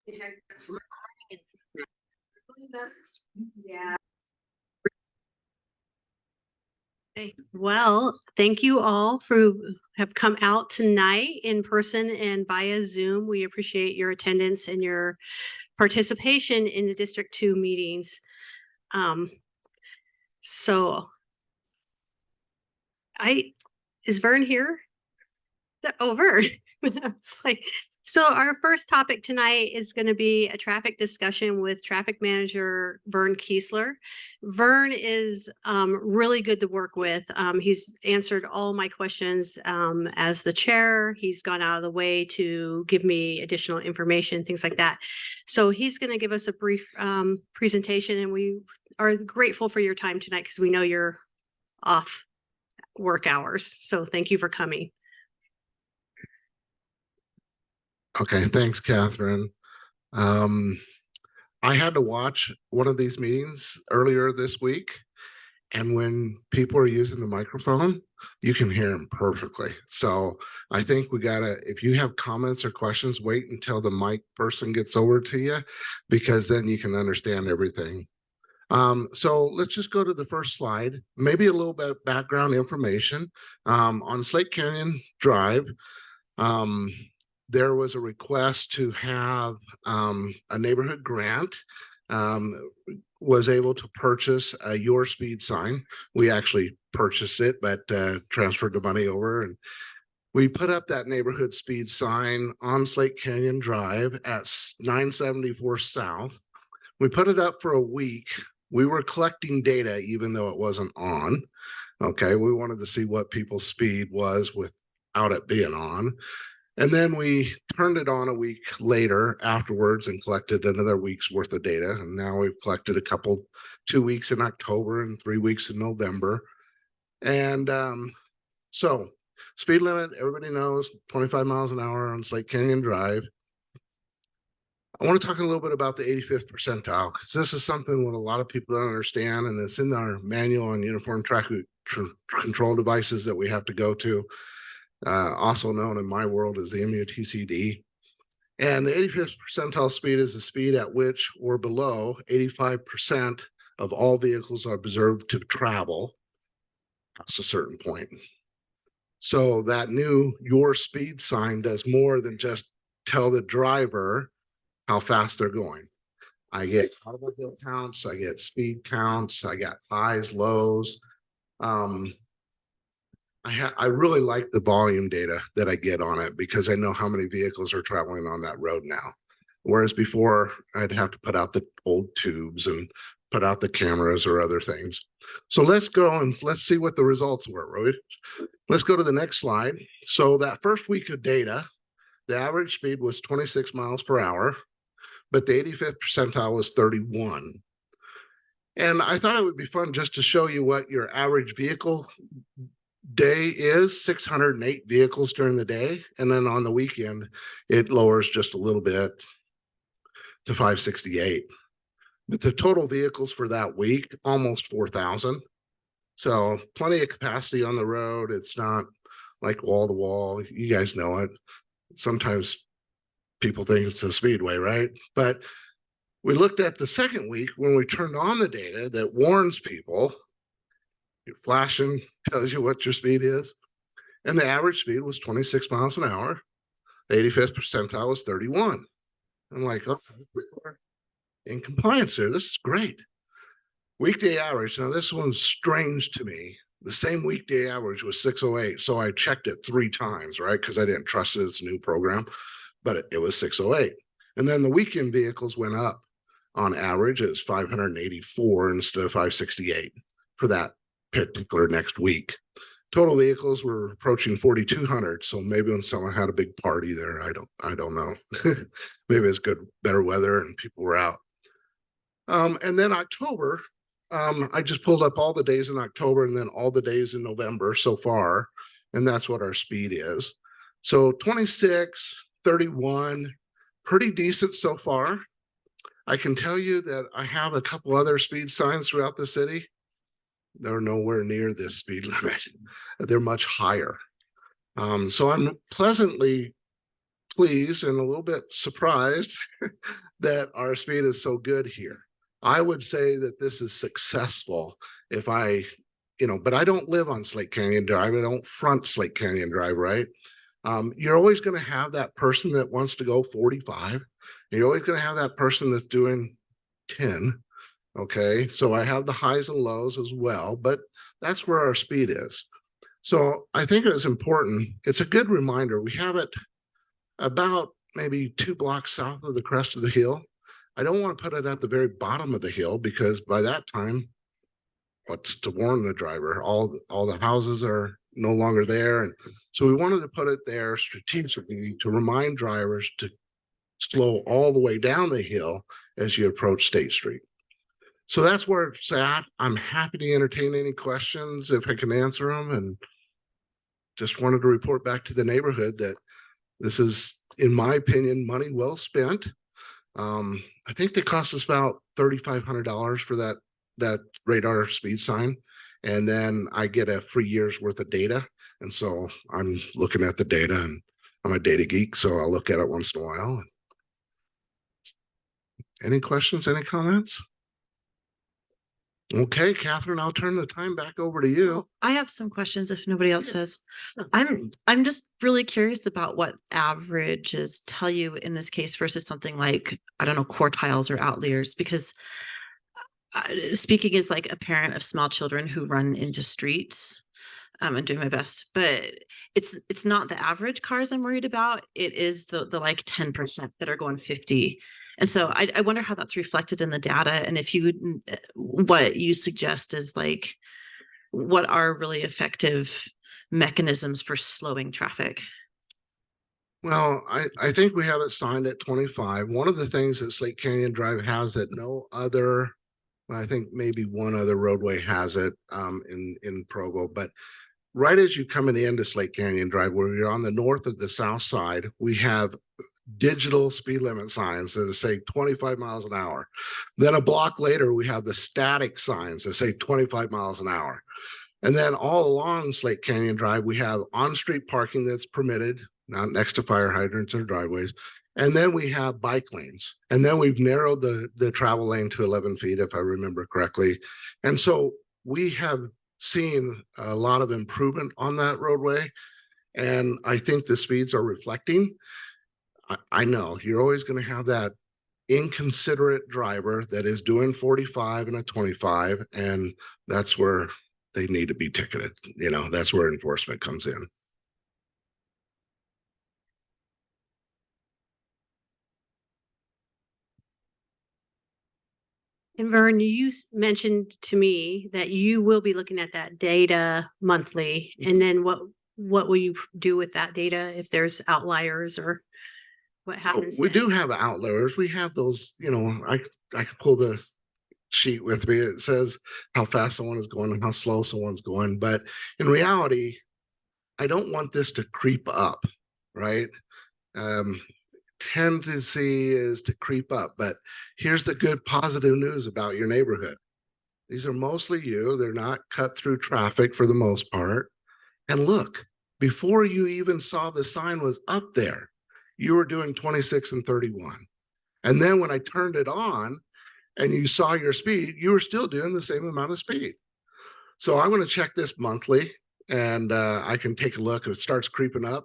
Yeah. Okay. Well, thank you all for have come out tonight in person and via Zoom. We appreciate your attendance and your participation in the District 2 meetings. So is Vern here? Oh, Vern. It's like, so our first topic tonight is going to be a traffic discussion with traffic manager Vern Keeslar. Vern is really good to work with. He's answered all my questions as the chair. He's gone out of the way to give me additional information, things like that. So he's going to give us a brief presentation, and we are grateful for your time tonight because we know you're off work hours. So thank you for coming. Okay, thanks, Catherine. I had to watch one of these meetings earlier this week, and when people are using the microphone, you can hear them perfectly. So I think we gotta, if you have comments or questions, wait until the mic person gets over to you, because then you can understand everything. So let's just go to the first slide, maybe a little bit background information. On Slate Canyon Drive, there was a request to have a neighborhood grant, was able to purchase a Your Speed sign. We actually purchased it, but transferred the money over, and we put up that neighborhood speed sign on Slate Canyon Drive at 974 South. We put it up for a week. We were collecting data even though it wasn't on. Okay, we wanted to see what people's speed was without it being on. And then we turned it on a week later afterwards and collected another week's worth of data. And now we've collected 2 weeks in October and 3 weeks in November. And so speed limit, everybody knows, 25 miles an hour on Slate Canyon Drive. I want to talk a little bit about the 85th percentile, because this is something what a lot of people don't understand, and it's in our manual on uniform traffic control devices that we have to go to. Also known in my world as the MUTCD. And the 85th percentile speed is the speed at which or below 85% of all vehicles are observed to travel. That's a certain point. So that new Your Speed sign does more than just tell the driver how fast they're going. I get automobile counts, I get speed counts, I got highs, lows. I really like the volume data that I get on it, because I know how many vehicles are traveling on that road now. Whereas before, I'd have to put out the old tubes and put out the cameras or other things. So let's go and let's see what the results were, right? Let's go to the next slide. So that first week of data, the average speed was 26 miles per hour, but the 85th percentile was 31. And I thought it would be fun just to show you what your average vehicle day is. 608 vehicles during the day, and then on the weekend it lowers just a little bit to 568, but the total vehicles for that week almost 4,000. So plenty of capacity on the road. It's not like wall to wall. You guys know it. Sometimes people think it's a speedway, right? But we looked at the second week when we turned on the data that warns people. Your flashing tells you what your speed is. And the average speed was 26 miles an hour. The 85th percentile was 31. I'm like, okay, we're in compliance there. This is great. Weekday average. Now, this one's strange to me. The same weekday average was 608. So I checked it 3 times, right? Because I didn't trust it. It's a new program, but it was 608. And then the weekend vehicles went up. On average, it was 584 instead of 568 for that particular next week. Total vehicles were approaching 4,200. So maybe when someone had a big party there, I don't know. Maybe it's better weather and people were out. And then October, I just pulled up all the days in October and then all the days in November so far. And that's what our speed is. So 26, 31, pretty decent so far. I can tell you that I have a couple other speed signs throughout the city. They're nowhere near this speed limit. They're much higher. So I'm pleasantly pleased and a little bit surprised that our speed is so good here. I would say that this is successful if I, but I don't live on Slate Canyon Drive. I don't front Slate Canyon Drive, right? You're always going to have that person that wants to go 45. You're always going to have that person that's doing 10. Okay. So I have the highs and lows as well, but that's where our speed is. So I think it's important. It's a good reminder. We have it about maybe 2 blocks south of the crest of the hill. I don't want to put it at the very bottom of the hill because by that time, what's to warn the driver? All the houses are no longer there. And so we wanted to put it there strategically to remind drivers to slow all the way down the hill as you approach State Street. So that's where it's at. I'm happy to entertain any questions if I can answer them, and just wanted to report back to the neighborhood that this is, in my opinion, money well spent. I think they cost us about $3,500 for that radar speed sign. And then I get a free year's worth of data. And so I'm looking at the data, and I'm a data geek, so I'll look at it once in a while. Any questions, any comments? Okay, Catherine, I'll turn the time back over to you. Oh, I have some questions if nobody else does. I'm just really curious about what averages tell you in this case versus something like, I don't know, quartiles or outliers, because speaking as like a parent of small children who run into streets, and doing my best, but it's not the average cars I'm worried about. It is the like 10% that are going 50. And so I wonder how that's reflected in the data, and if you would, what you suggest is like, what are really effective mechanisms for slowing traffic? Well, I think we have it signed at 25. One of the things that Slate Canyon Drive has that no other, I think maybe one other roadway has it in Provo, but right as you come in the end of Slate Canyon Drive, where you're on the north of the south side, we have digital speed limit signs that say 25 miles an hour. Then a block later, we have the static signs that say 25 miles an hour. And then all along Slate Canyon Drive, we have on-street parking that's permitted, not next to fire hydrants or driveways. And then we have bike lanes. And then we've narrowed the travel lane to 11 feet, if I remember correctly. And so we have seen a lot of improvement on that roadway. And I think the speeds are reflecting. I know you're always going to have that inconsiderate driver that is doing 45 and a 25, and that's where they need to be ticketed. That's where enforcement comes in. And Vern, you mentioned to me that you will be looking at that data monthly, and then what will you do with that data if there's outliers or what happens? We do have outliers. We have those, I could pull the sheet with me. It says how fast someone is going and how slow someone's going. But in reality, I don't want this to creep up, right? Tendency is to creep up. But here's the good positive news about your neighborhood. These are mostly you. They're not cut through traffic for the most part. And look, before you even saw the sign was up there, you were doing 26 and 31. And then when I turned it on and you saw your speed, you were still doing the same amount of speed. So I'm going to check this monthly, and I can take a look. If it starts creeping up,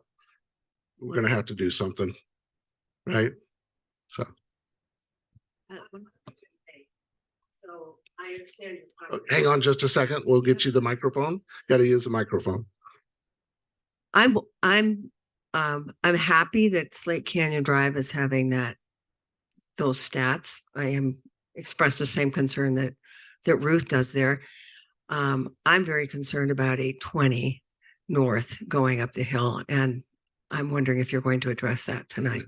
we're going to have to do something, right? So I understand. Hang on just a second. We'll get you the microphone. Got to use the microphone. I'm happy that Slate Canyon Drive is having those stats. I am express the same concern that Ruth does there. I'm very concerned about 820 north going up the hill, and I'm wondering if you're going to address that tonight.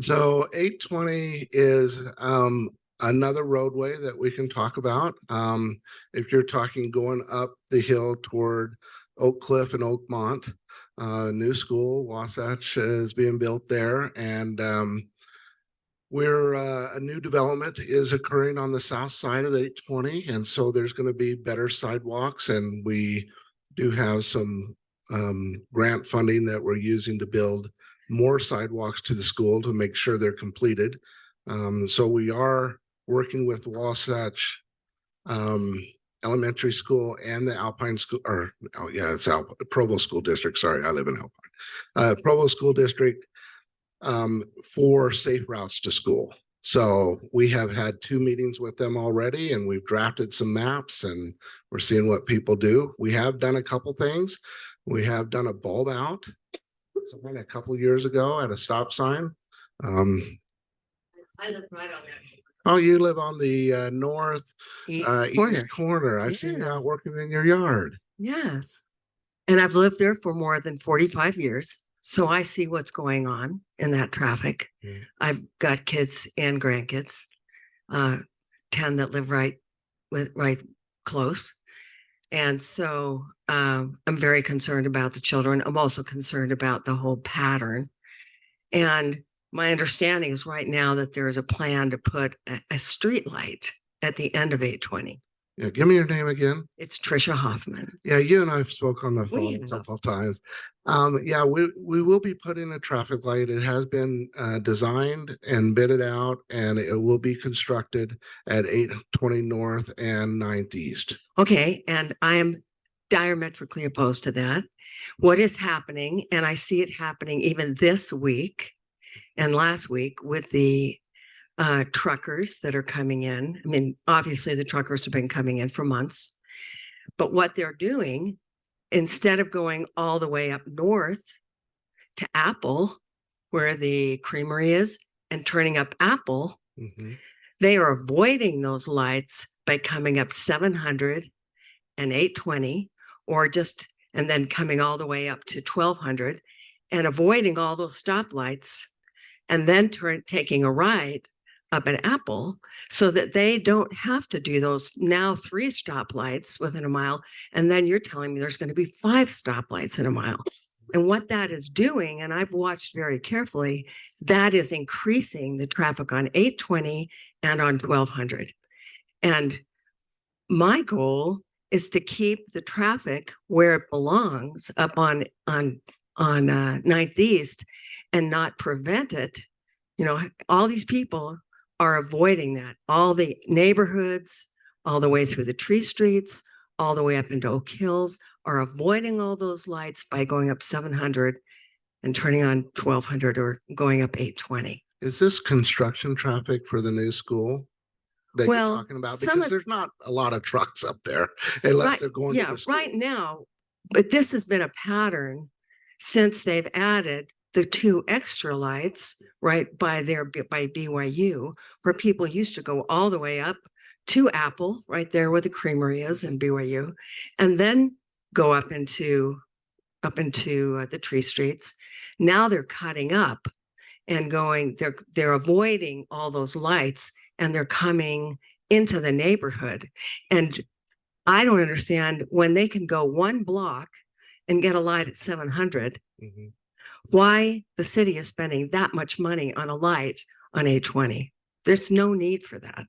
So 820 is another roadway that we can talk about. If you're talking going up the hill toward Oak Cliff and Oakmont, new school, Wasatch, is being built there. And a new development is occurring on the south side of 820. And so there's going to be better sidewalks. And we do have some grant funding that we're using to build more sidewalks to the school to make sure they're completed. So we are working with Wasatch Elementary School and the Alpine School, or oh yeah, it's Provo School District. Sorry, I live in Alpine. Provo School District for safe routes to school. So we have had 2 meetings with them already, and we've drafted some maps, and we're seeing what people do. We have done a couple things. We have done a bulb out something a couple years ago at a stop sign. I live right on that. Oh, you live on the north Corner. east corner. I've seen you Yeah. out working in your yard. Yes. And I've lived there for more than 45 years. So I see what's going on in that traffic. Mm. I've got kids and grandkids, 10 that live right close. And so I'm very concerned about the children. I'm also concerned about the whole pattern. And my understanding is right now that there is a plan to put a street light at the end of 820. Yeah, give me your name again. It's Trisha Hoffman. Yeah, you and I have spoke on the We phone a have. couple of times. Yeah, we will be putting a traffic light. It has been designed and bidded out, and it will be constructed at 820 North and 9th East. Okay, and I am diametrically opposed to that. What is happening, and I see it happening even this week and last week with the truckers that are coming in. I mean, obviously the truckers have been coming in for months, but what they're doing, instead of going all the way up north to Apple, where the creamery is, and turning up Apple, Mhm. they are avoiding those lights by coming up 700 and 820, or just, and then coming all the way up to 1200 and avoiding all those stoplights, and then taking a right up at Apple, so that they don't have to do those now 3 stoplights within a mile. And then you're telling me there's going to be 5 stoplights in a mile. And what that is doing, and I've watched very carefully, that is increasing the traffic on 820 and on 1200. And my goal is to keep the traffic where it belongs up on 9th East and not prevent it. You know, all these people are avoiding that. All the neighborhoods, all the way through the tree streets, all the way up into Oak Hills, are avoiding all those lights by going up 700 and turning on 1200 or going up 820. Is this construction traffic for the new school that Well, you're talking about? some Because of- there's not a lot of trucks up there unless Right, they're going to yeah, the school. right now, but this has been a pattern since they've added the 2 extra lights right by BYU, where people used to go all the way up to Apple, right there where the creamery is in BYU, and then go up into the tree streets. Now they're cutting up and going, they're avoiding all those lights, and they're coming into the neighborhood. And I don't understand, when they can go 1 block and get a light at 700, Mhm. why the city is spending that much money on a light on 820. There's no need for that.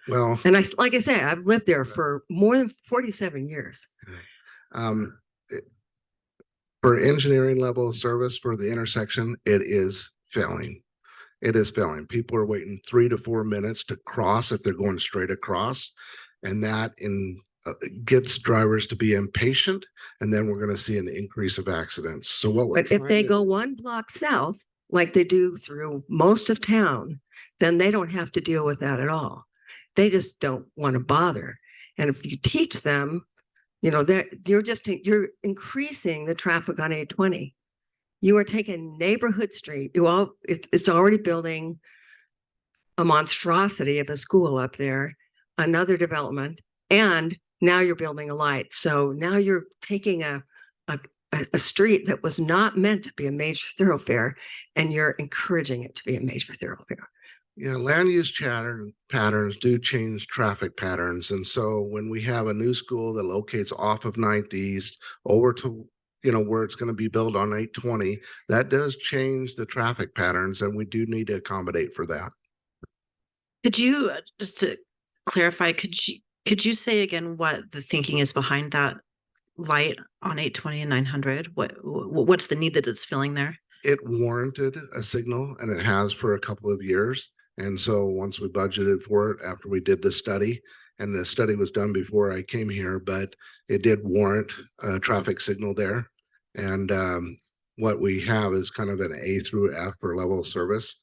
Well, And like I say, I've lived there for more than 47 years. For engineering level of service for the intersection, it is failing. It is failing. People are waiting 3 to 4 minutes to cross if they're going straight across. And that gets drivers to be impatient. And then we're going to see an increase of accidents. So what we're But if they trying to go do- 1 block south, like they do through most of town, then they don't have to deal with that at all. They just don't want to bother. And if you teach them, you know, you're increasing the traffic on 820. You are taking neighborhood street. It's already building a monstrosity of a school up there, another development, and now you're building a light. So now you're taking a street that was not meant to be a major thoroughfare, and you're encouraging it to be a major thoroughfare. Yeah, land use patterns do change traffic patterns. And so when we have a new school that locates off of 9th East over to, you know, where it's going to be built on 820, that does change the traffic patterns, and we do need to accommodate for that. Could you, just to clarify, could you say again what the thinking is behind that light on 820 and 900? What's the need that it's filling there? it warranted a signal, and it has for a couple of years. And so once we budgeted for it after we did the study, and the study was done before I came here, but it did warrant a traffic signal there. And what we have is kind of an A through F for level of service.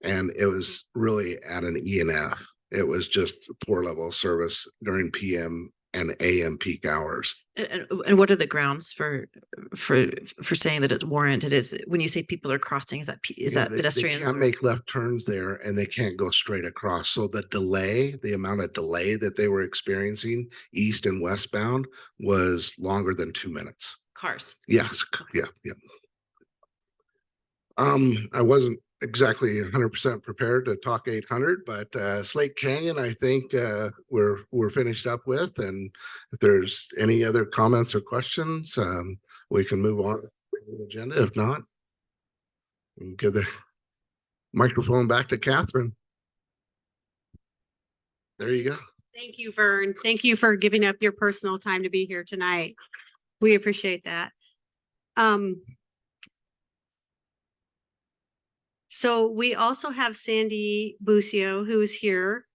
And it was really at an E and F. It was just poor level of service during PM and AM peak hours. And what are the grounds for saying that it's warranted? Is when you say people are crossing, is that They pedestrians? can't make left turns there, and they can't go straight across. So the amount of delay that they were experiencing east and westbound was longer than 2 minutes. Cars. Yes, yeah. I wasn't exactly 100% prepared to talk 800, but Slate Canyon, I think we're finished up with. And if there's any other comments or questions, we can move on to the agenda. If not, we can give the microphone back to Catherine. There you go. Thank you, Vern. Thank you for giving up your personal time to be here tonight. We appreciate that. So we also have Sandy Bussio, who is here.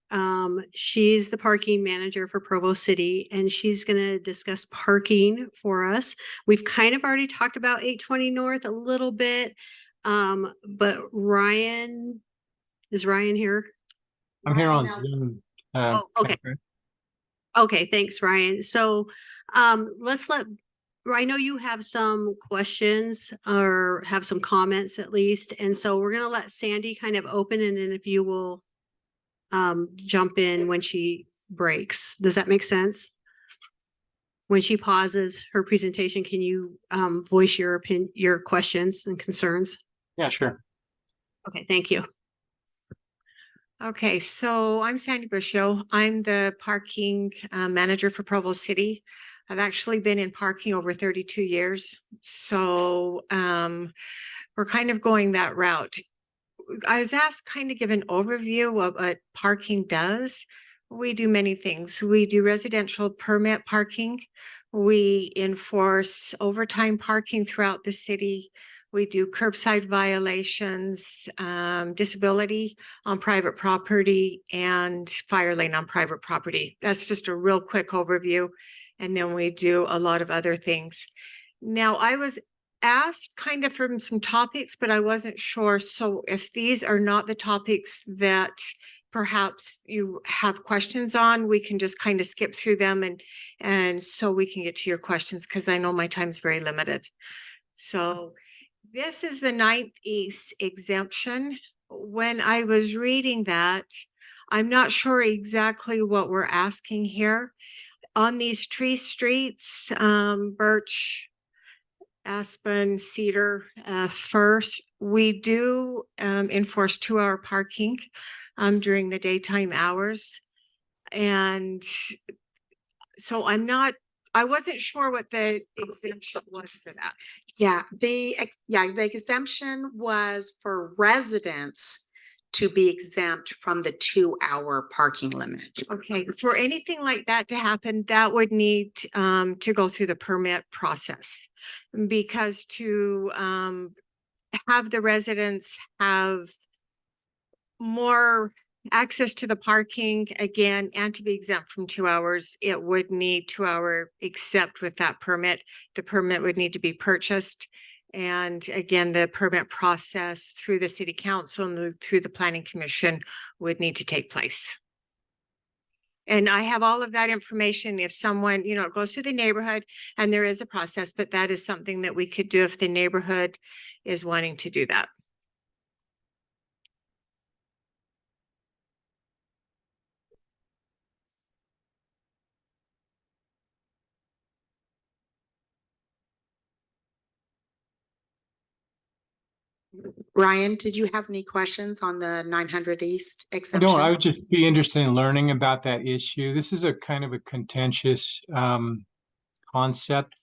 She's the parking manager for Provo City, and she's going to discuss parking for us. We've kind of already talked about 820 North a little bit, but Ryan, is Ryan here? I'm here on Zoom. Oh, okay. Okay, thanks, Ryan. So let's I know you have some questions or have some comments at least. And so we're going to let Sandy kind of open, and then if you will jump in when she breaks. Does that make sense? When she pauses her presentation, can you voice your opinion, your questions and concerns? Yeah, sure. Okay, thank you. Okay, so I'm Sandy Bussio. I'm the parking manager for Provo City. I've actually been in parking over 32 years. So we're kind of going that route. I was asked kind of give an overview of what parking does. We do many things. We do residential permit parking. We enforce overtime parking throughout the city. We do curbside violations, disability on private property, and fire lane on private property. That's just a real quick overview. And then we do a lot of other things. Now, I was asked kind of from some topics, but I wasn't sure. So if these are not the topics that perhaps you have questions on, we can just kind of skip through them and so we can get to your questions, because I know my time's very limited. So this is the 9th East exemption. When I was reading that, I'm not sure exactly what we're asking here. On these tree streets, Birch, Aspen, Cedar, First, we do enforce 2-hour parking during the daytime hours. And so I wasn't sure what the exemption was for that. Yeah, the exemption was for residents to be exempt from the 2-hour parking limit. Okay, for anything like that to happen, that would need to go through the permit process, because to have the residents have more access to the parking again and to be exempt from 2 hours, it would need 2-hour except with that permit. The permit would need to be purchased. And again, the permit process through the city council and through the planning commission would need to take place. And I have all of that information. If someone, it goes through the neighborhood and there is a process, but that is something that we could do if the neighborhood is wanting to do that. Ryan, did you have any questions on the 900 East exemption? I would just be interested in learning about that issue. This is a kind of a contentious concept.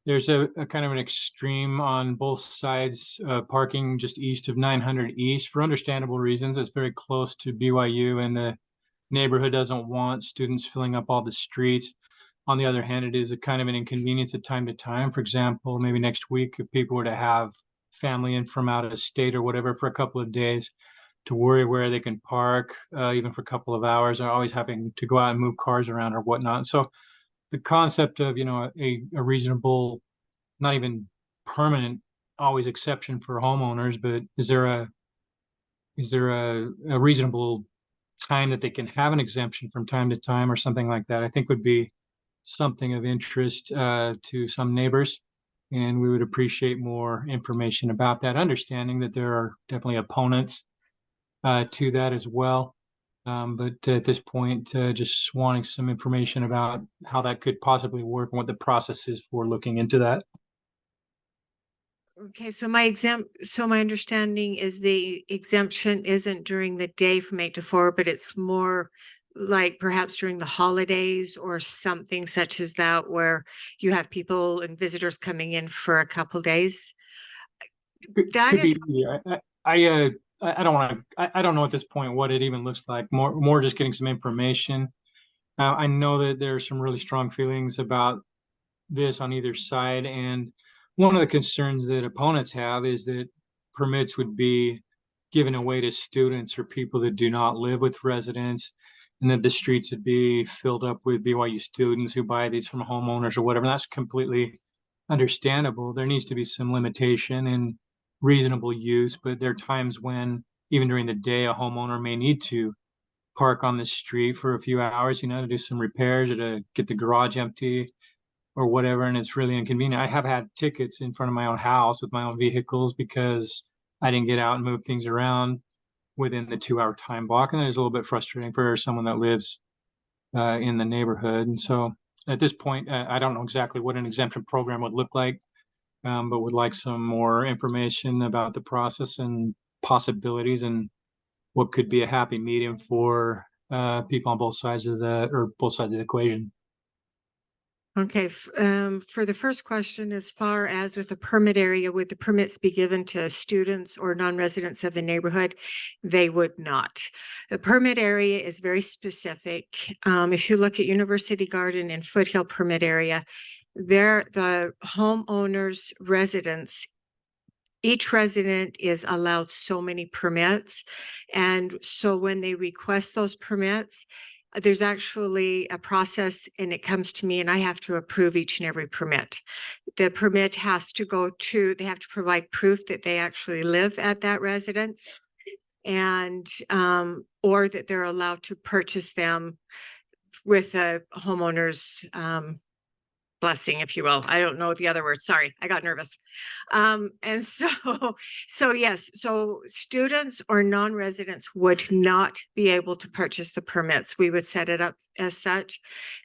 There's a kind of an extreme on both sides, parking just east of 900 East for understandable reasons. It's very close to BYU, and the neighborhood doesn't want students filling up all the streets. On the other hand, it is a kind of an inconvenience at time to time. For example, maybe next week, if people were to have family in from out of state or whatever for a couple of days to worry where they can park, even for a couple of hours, or always having to go out and move cars around or whatnot. So the concept of, a reasonable, not even permanent, always exception for homeowners, but is there a reasonable time that they can have an exemption from time to time or something like that, I think would be something of interest to some neighbors. And we would appreciate more information about that, understanding that there are definitely opponents to that as well. But at this point, just wanting some information about how that could possibly work and what the process is for looking into that. Okay, so my understanding is the exemption isn't during the day from 8 to 4, but it's more like perhaps during the holidays or something such as that, where you have people and visitors coming in for a couple days. That Could be is, either. I don't want to. I don't know at this point what it even looks like. More just getting some information. I know that there are some really strong feelings about this on either side, and one of the concerns that opponents have is that permits would be given away to students or people that do not live with residents, and that the streets would be filled up with BYU students who buy these from homeowners or whatever. And that's completely understandable. There needs to be some limitation and reasonable use, but there are times when even during the day, a homeowner may need to park on the street for a few hours, to do some repairs or to get the garage empty or whatever, and it's really inconvenient. I have had tickets in front of my own house with my own vehicles because I didn't get out and move things around within the 2-hour time block, and that is a little bit frustrating for someone that lives in the neighborhood. And so at this point, I don't know exactly what an exemption program would look like, but would like some more information about the process and possibilities and what could be a happy medium for people on both sides of the equation. okay, for the first question, as far as with the permit area, would the permits be given to students or non-residents of the neighborhood? They would not. The permit area is very specific. If you look at University Garden and Foothill permit area, the homeowners' residents, each resident is allowed so many permits. And so when they request those permits, there's actually a process and it comes to me and I have to approve each and every permit. The permit has to they have to provide proof that they actually live at that residence and, or that they're allowed to purchase them with a homeowner's, blessing, if you will. I don't know the other word. Sorry, I got nervous. And so yes, so students or non-residents would not be able to purchase the permits. We would set it up as such.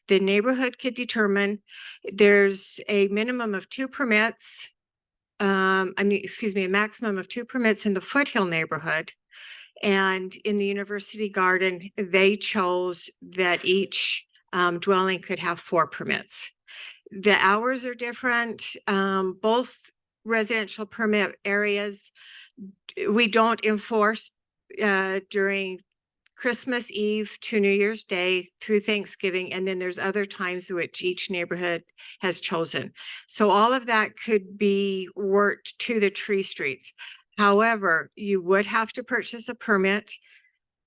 The neighborhood could determine there's a minimum of 2 permits. A maximum of 2 permits in the Foothill neighborhood. And in the University Garden, they chose that each dwelling could have 4 permits. The hours are different. Both residential permit areas, we don't enforce during Christmas Eve to New Year's Day through Thanksgiving. And then there's other times which each neighborhood has chosen. So all of that could be worked to the tree streets. However, you would have to purchase a permit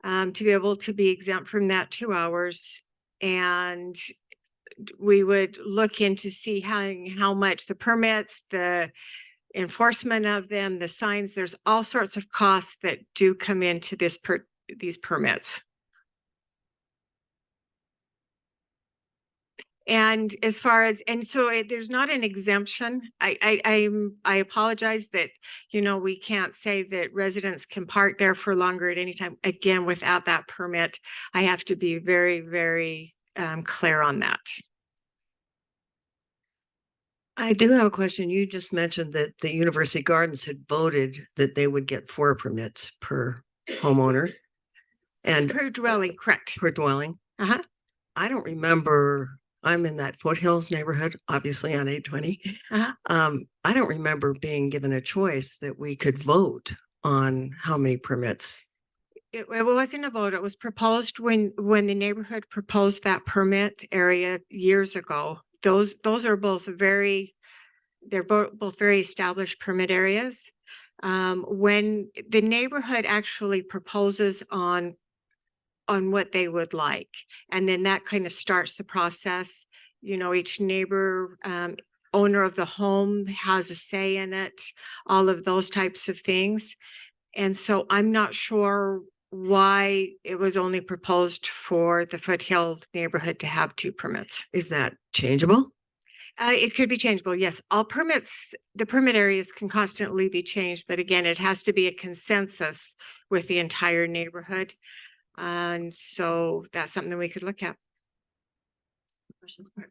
to be able to be exempt from that 2 hours. And we would look into see how much the permits, the enforcement of them, the signs, there's all sorts of costs that do come into these permits. And as far as, and so there's not an exemption. I apologize that, we can't say that residents can park there for longer at any time. Again, without that permit, I have to be very, very clear on that. I do have a question. You just mentioned that the University Gardens had voted that they would get 4 permits per homeowner and Per dwelling, correct. per dwelling. Uh-huh. I don't remember, I'm in that Foothills neighborhood, obviously on 820. Uh-huh. I don't remember being given a choice that we could vote on how many permits. It wasn't a vote. It was proposed when the neighborhood proposed that permit area years ago. Those are both they're both very established permit areas. When the neighborhood actually proposes on what they would like, and then that kind of starts the process. You know, each neighbor, owner of the home has a say in it, all of those types of things. And so I'm not sure why it was only proposed for the Foothill neighborhood to have 2 permits. Is that changeable? It could be changeable, yes. All permits, the permit areas can constantly be changed, but again, it has to be a consensus with the entire neighborhood. And so that's something we could look at. Questions, Mark?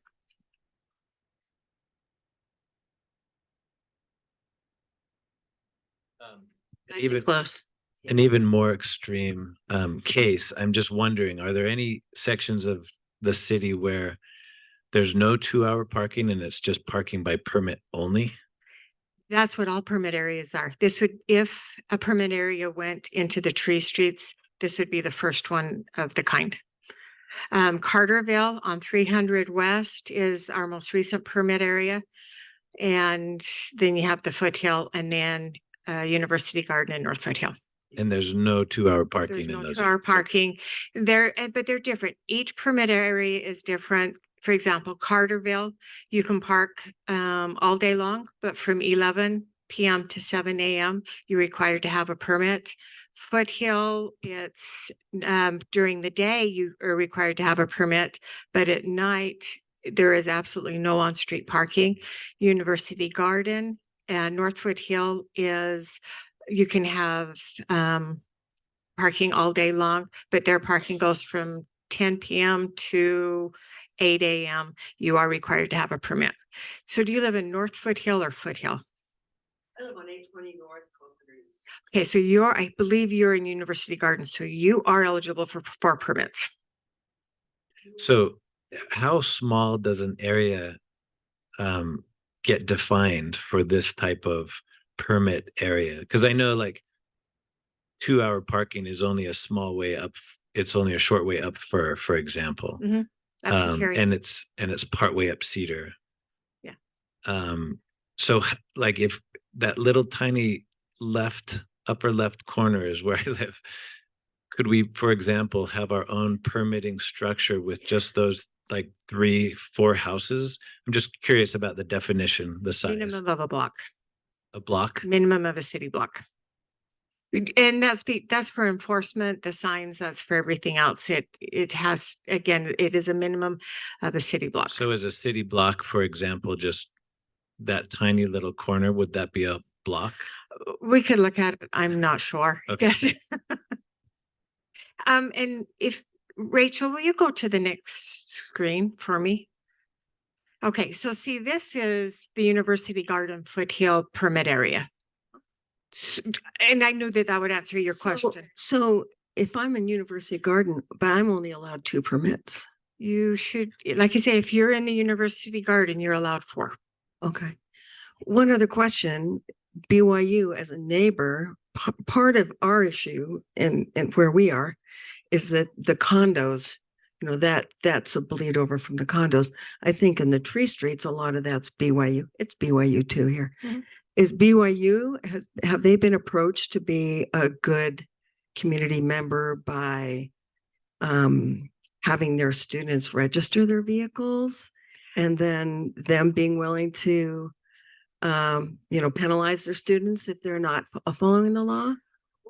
Nice and close. An even more extreme case, I'm just wondering, are there any sections of the city where there's no 2-hour parking and it's just parking by permit only? That's what all permit areas are. This would, if a permit area went into the tree streets, this would be the first one of the kind. Carterville on 300 West is our most recent permit area. And then you have the Foothill, and then University Garden and North Foothill. And there's no 2-hour There's parking in no those. car parking there, but they're different. Each permit area is different. For example, Carterville, you can park all day long, but from 11 p.m. to 7 a.m., you're required to have a permit. Foothill, it's during the day, you are required to have a permit, but at night, there is absolutely no on-street parking. University Garden and North Foothill is, you can have parking all day long, but their parking goes from 10 p.m. to 8 a.m. You are required to have a permit. So do you live in North Foothill or Foothill? I live on 820 North. Okay, so I believe you're in University Garden, so you are eligible for permits. So how small does an area get defined for this type of permit area? Because I know like 2-hour parking is only a small way up. It's only a short way up for example. Up to Cherry. And it's part way up Cedar. Yeah. So like if that little tiny upper left corner is where I live, could we, for example, have our own permitting structure with just those like 3-4 houses? I'm just curious about the definition, the size. Minimum of a block, A block? minimum of a city block. And that's for enforcement, the signs, that's for everything else. It has, again, it is a minimum of a city block. So is a city block, for example, just that tiny little corner, would that be a block? We could look at it. I'm not sure. Okay. Yes. And if Rachel, will you go to the next screen for me? Okay, so see, this is the University Garden Foothill permit area. And I knew that would answer your question. So if I'm in University Garden, but I'm only allowed 2 permits. You should, like I say, if you're in the University Garden, you're allowed 4. Okay. One other question, BYU as a neighbor, part of our issue and where we are is that the condos, you know, that's a bleed over from the condos. I think in the tree streets, a lot of that's BYU. It's BYU too here. Mhm. Is BYU, have they been approached to be a good community member by having their students register their vehicles and then them being willing to penalize their students if they're not following the law?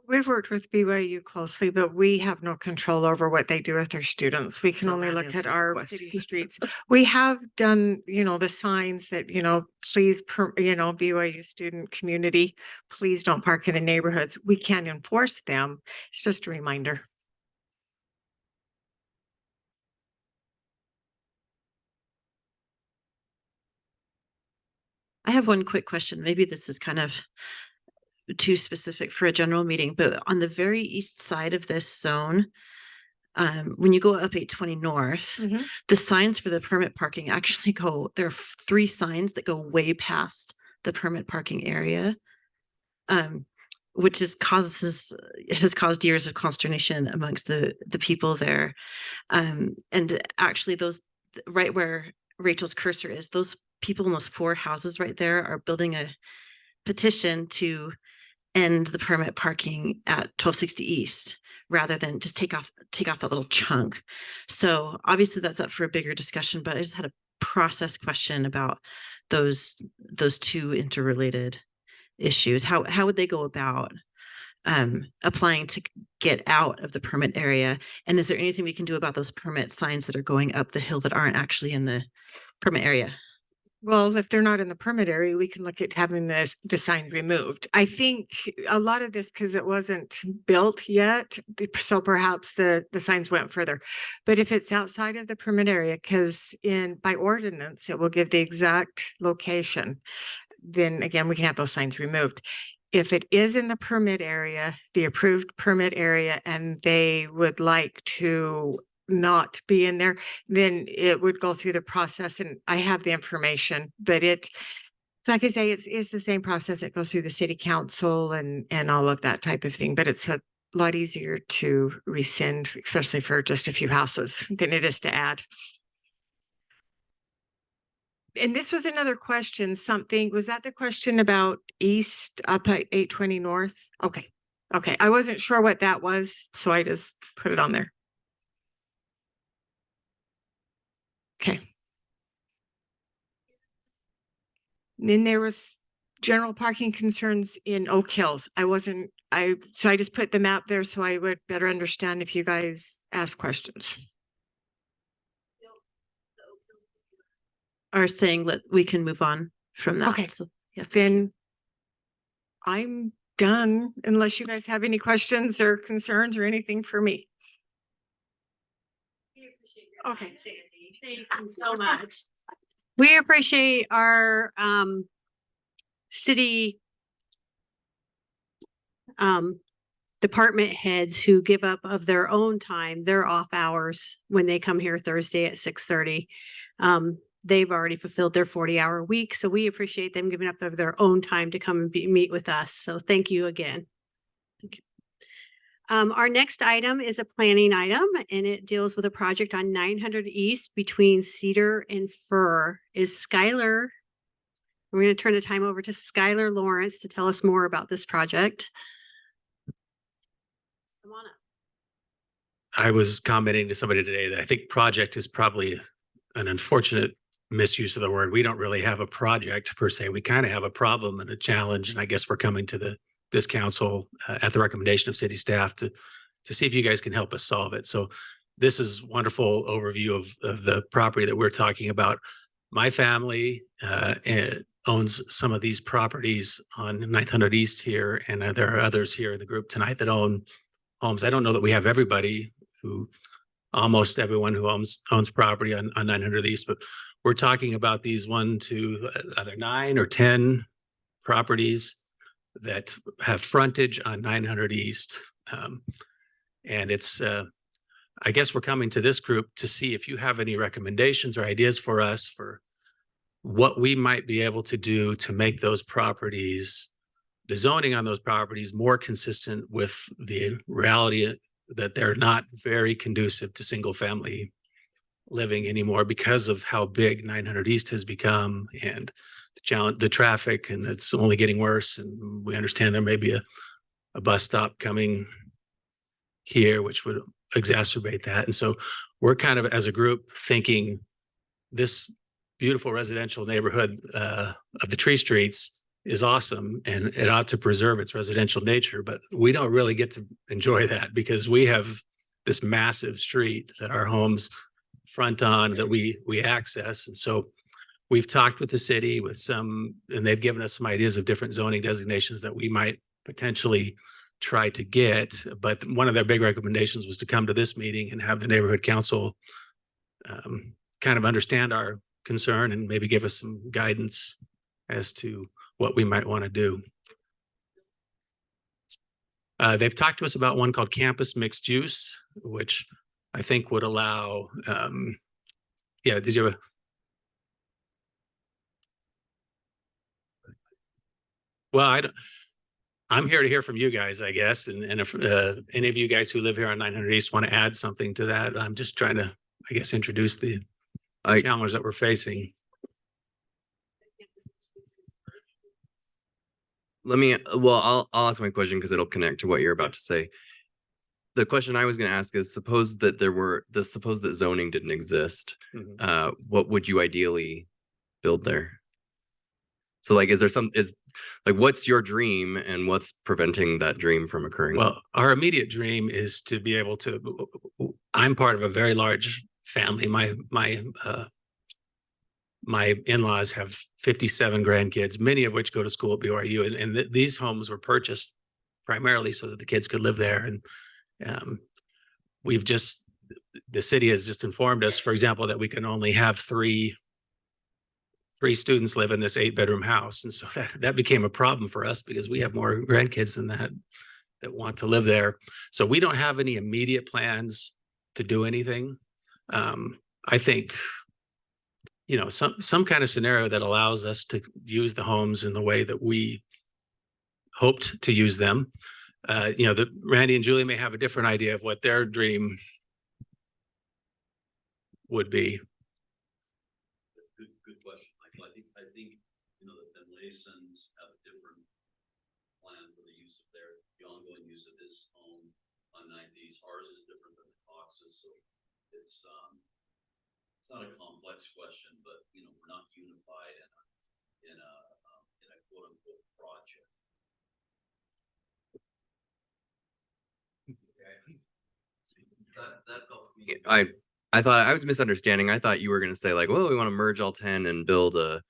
We've worked with BYU closely, but we have no control over what they do with their students. We can So only that look answers at the our question. city streets. We have done, the signs that, please, BYU student community, please don't park in the neighborhoods. We can't enforce them. It's just a reminder. I have one quick question. Maybe this is kind of too specific for a general meeting, but on the very east side of this zone, when you go up 820 North, Mhm. the signs for the permit parking actually there are 3 signs that go way past the permit parking area, which has caused years of consternation amongst the people there. And actually those right where Rachel's cursor is, those people in those 4 houses right there are building a petition to end the permit parking at 1260 East rather than just take off that little chunk. So obviously that's up for a bigger discussion, but I just had a process question about those two interrelated issues. How would they go about applying to get out of the permit area? And is there anything we can do about those permit signs that are going up the hill that aren't actually in the permit area? Well, if they're not in the permit area, we can look at having the sign removed. I think a lot of this, because it wasn't built yet, so perhaps the signs went further. But if it's outside of the permit area, because by ordinance, it will give the exact location, then again, we can have those signs removed. If it is in the permit area, the approved permit area, and they would like to not be in there, then it would go through the process, and I have the information, but like I say, it's the same process. It goes through the city council and all of that type of thing, but it's a lot easier to rescind, especially for just a few houses, than it is to add. And this was another question, was that the question about east up at 820 North? Okay. I wasn't sure what that was, so I just put it on there. Okay. Then there was general parking concerns in Oak Hills. So I just put the map there so I would better understand if you guys ask questions. Are saying that we can move on from that. Okay. So, yeah. Then I'm done unless you guys have any questions or concerns or anything for me. Okay. Sandy. Thank you so much. We appreciate our city department heads who give up of their own time, their off hours when they come here Thursday at 6:30. They've already fulfilled their 40-hour week, so we appreciate them giving up of their own time to come and meet with us. So thank you again. Thank you. Our next item is a planning item, and it deals with a project on 900 East between Cedar and Fir. Is Skyler? We're going to turn the time over to Skyler Lawrence to tell us more about this project. Come on up. I was commenting to somebody today that I think project is probably an unfortunate misuse of the word. We don't really have a project per se. We kind of have a problem and a challenge. And I guess we're coming to this council at the recommendation of city staff to see if you guys can help us solve it. So this is wonderful overview of the property that we're talking about. My family owns some of these properties on 900 East here. And there are others here in the group tonight that own homes. I don't know that we have everybody almost everyone who owns property on 900 East, but we're talking about these 1 to either 9 or 10 properties that have frontage on 900 East. And it's, I guess we're coming to this group to see if you have any recommendations or ideas for us for what we might be able to do to make those properties, the zoning on those properties, more consistent with the reality that they're not very conducive to single family living anymore because of how big 900 East has become and the traffic, and it's only getting worse. And we understand there may be a bus stop coming here, which would exacerbate that. And so we're kind of, as a group, thinking this beautiful residential neighborhood of the Tree Streets is awesome and it ought to preserve its residential nature, but we don't really get to enjoy that because we have this massive street that our homes front on that we access. And so we've talked with the city and they've given us some ideas of different zoning designations that we might potentially try to get. But one of their big recommendations was to come to this meeting and have the neighborhood council kind of understand our concern and maybe give us some guidance as to what we might want to do. They've talked to us about one called campus mixed use, which I think would allow, did you have Well, I'm here to hear from you guys, I guess. And if any of you guys who live here on 900 East want to add something to that, I'm just trying to, I guess, introduce the challenge that we're facing. let me, well, I'll ask my question because it'll connect to what you're about to say. The question I was going to ask is, suppose that zoning didn't exist. What would you ideally build there? So like, what's your dream and what's preventing that dream from occurring? Well, our immediate dream is to be able to, I'm part of a very large family. My in-laws have 57 grandkids, many of which go to school at BYU, and these homes were purchased primarily so that the kids could live there. And the city has just informed us, for example, that we can only have three students live in this 8-bedroom house. And so that became a problem for us because we have more grandkids than that want to live there. So we don't have any immediate plans to do anything. I think, some kind of scenario that allows us to use the homes in the way that we hoped to use them. Randy and Julie may have a different idea of what their dream would be. Good question, Michael. I think the Finlaysons have a different plan for the use of the ongoing use of this home on 90s. Ours is different than the Cox's, so it's not a complex question, but we're not unified in a quote unquote project. That helps me. I thought I was misunderstanding. I thought you were going to say like, well, we want to merge all 10 and build a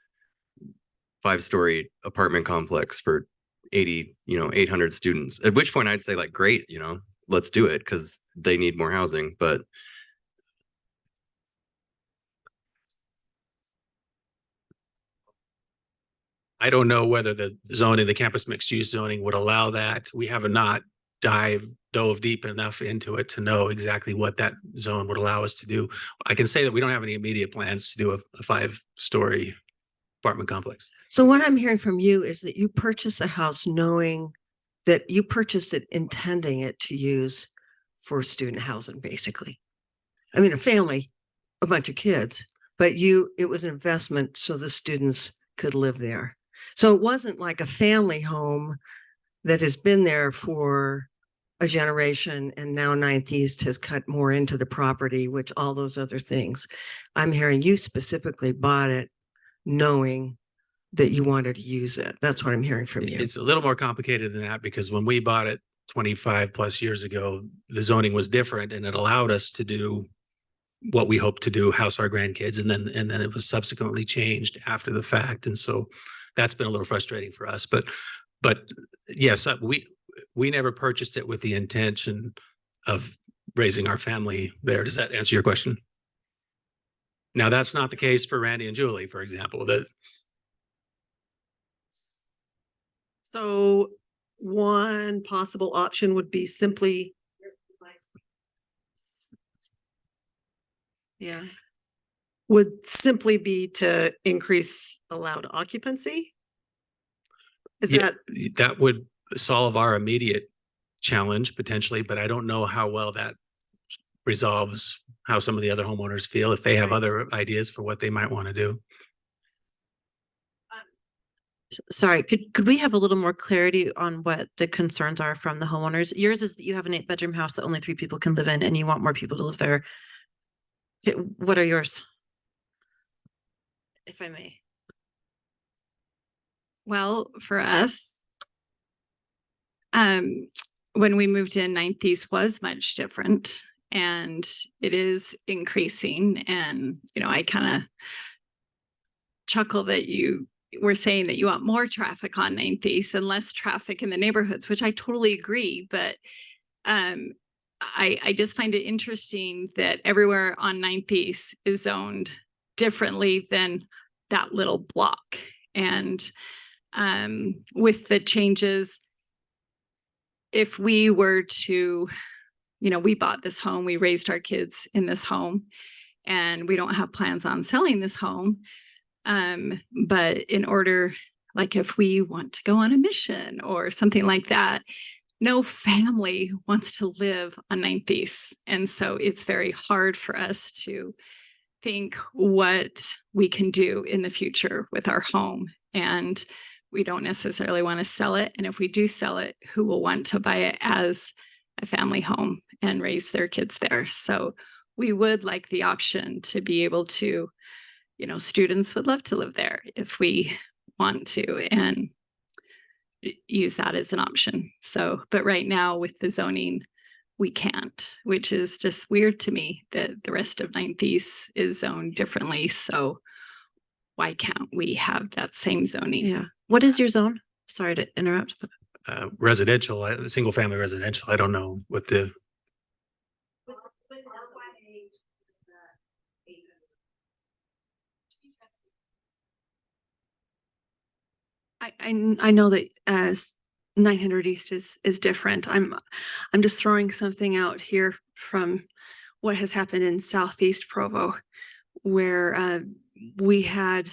5-story apartment complex for 800 students. At which point I'd say like, great, let's do it because they need more housing. But I don't know whether the campus mixed use zoning would allow that. We have not dove deep enough into it to know exactly what that zone would allow us to do. I can say that we don't have any immediate plans to do a 5-story apartment complex. So what I'm hearing from you is that you purchase a house knowing that you purchased it, intending it to use for student housing, basically. I mean, a family, a bunch of kids, but it was an investment so the students could live there. So it wasn't like a family home that has been there for a generation and now Ninth East has cut more into the property, which all those other things. I'm hearing you specifically bought it knowing that you wanted to use it. That's what I'm hearing from you. It's a little more complicated than that because when we bought it 25 plus years ago, the zoning was different and it allowed us to do what we hoped to do, house our grandkids, and then it was subsequently changed after the fact. And so that's been a little frustrating for us. But yes, we never purchased it with the intention of raising our family there. Does that answer your question? Now, that's not the case for Randy and Julie, for example. So one possible option would be simply, would simply be to increase allowed occupancy. That would solve our immediate challenge potentially, but I don't know how well that resolves how some of the other homeowners feel if they have other ideas for what they might want to do. Sorry, could we have a little more clarity on what the concerns are from the homeowners? Yours is that you have an 8-bedroom house that only 3 people can live in and you want more people to live there. What are yours? If I may. Well, for us, when we moved in, Ninth East was much different and it is increasing. And, I kind of chuckle that you were saying that you want more traffic on Ninth East and less traffic in the neighborhoods, which I totally agree. But I just find it interesting that everywhere on Ninth East is zoned differently than that little block. And with the changes, if we were to, we bought this home, we raised our kids in this home, and we don't have plans on selling this home. But in order, like if we want to go on a mission or something like that, no family wants to live on Ninth East. And so it's very hard for us to think what we can do in the future with our home. And we don't necessarily want to sell it. And if we do sell it, who will want to buy it as a family home and raise their kids there? So we would like the option to be able to, you know, students would love to live there if we want to, and use that as an option. So, but right now with the zoning, we can't, which is just weird to me that the rest of 9th East is zoned differently. So why can't we have that same zoning? Yeah. What is your zone? Sorry to interrupt. But Residential, single family residential. I don't know what the, I know that as 900 East is different. I'm just throwing something out here from what has happened in Southeast Provo, where we had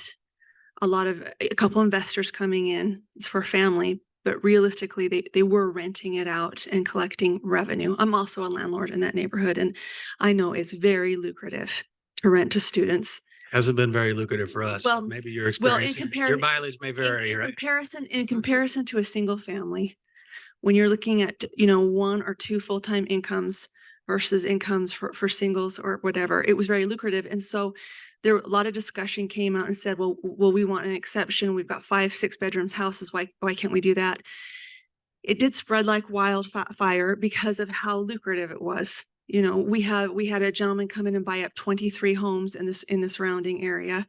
a couple investors coming in. It's for family, but realistically, they were renting it out and collecting revenue. I'm also a landlord in that neighborhood, and I know it's very lucrative to rent to students. hasn't been very lucrative for us. Well, Maybe your well, in experience, compar- your mileage may vary, in right? comparison to a single family, when you're looking at, you know, 1 or 2 full-time incomes versus incomes for singles or whatever, it was very lucrative. And so there a lot of discussion came out and said, well, we want an exception. We've got 5, 6 bedrooms houses. Why can't we do that? It did spread like wildfire because of how lucrative it was. You know, we had a gentleman come in and buy up 23 homes in the surrounding area,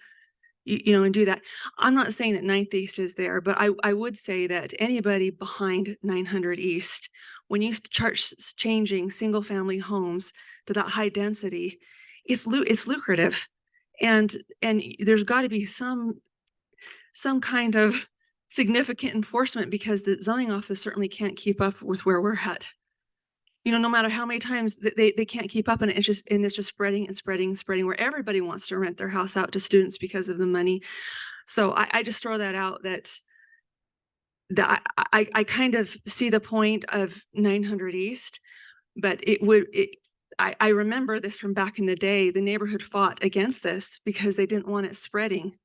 you know, and do that. I'm not saying that 9th East is there, but I would say that anybody behind 900 East, when you start changing single family homes to that high density, it's lucrative. And there's got to be some kind of significant enforcement, because the zoning office certainly can't keep up with where we're at. You know, no matter how many times they can't keep up, and it's just spreading and spreading and spreading, where everybody wants to rent their house out to students because of the money. So I just throw that out, that I kind of see the point of 900 East, but I remember this from back in the day. The neighborhood fought against this because they didn't want it spreading,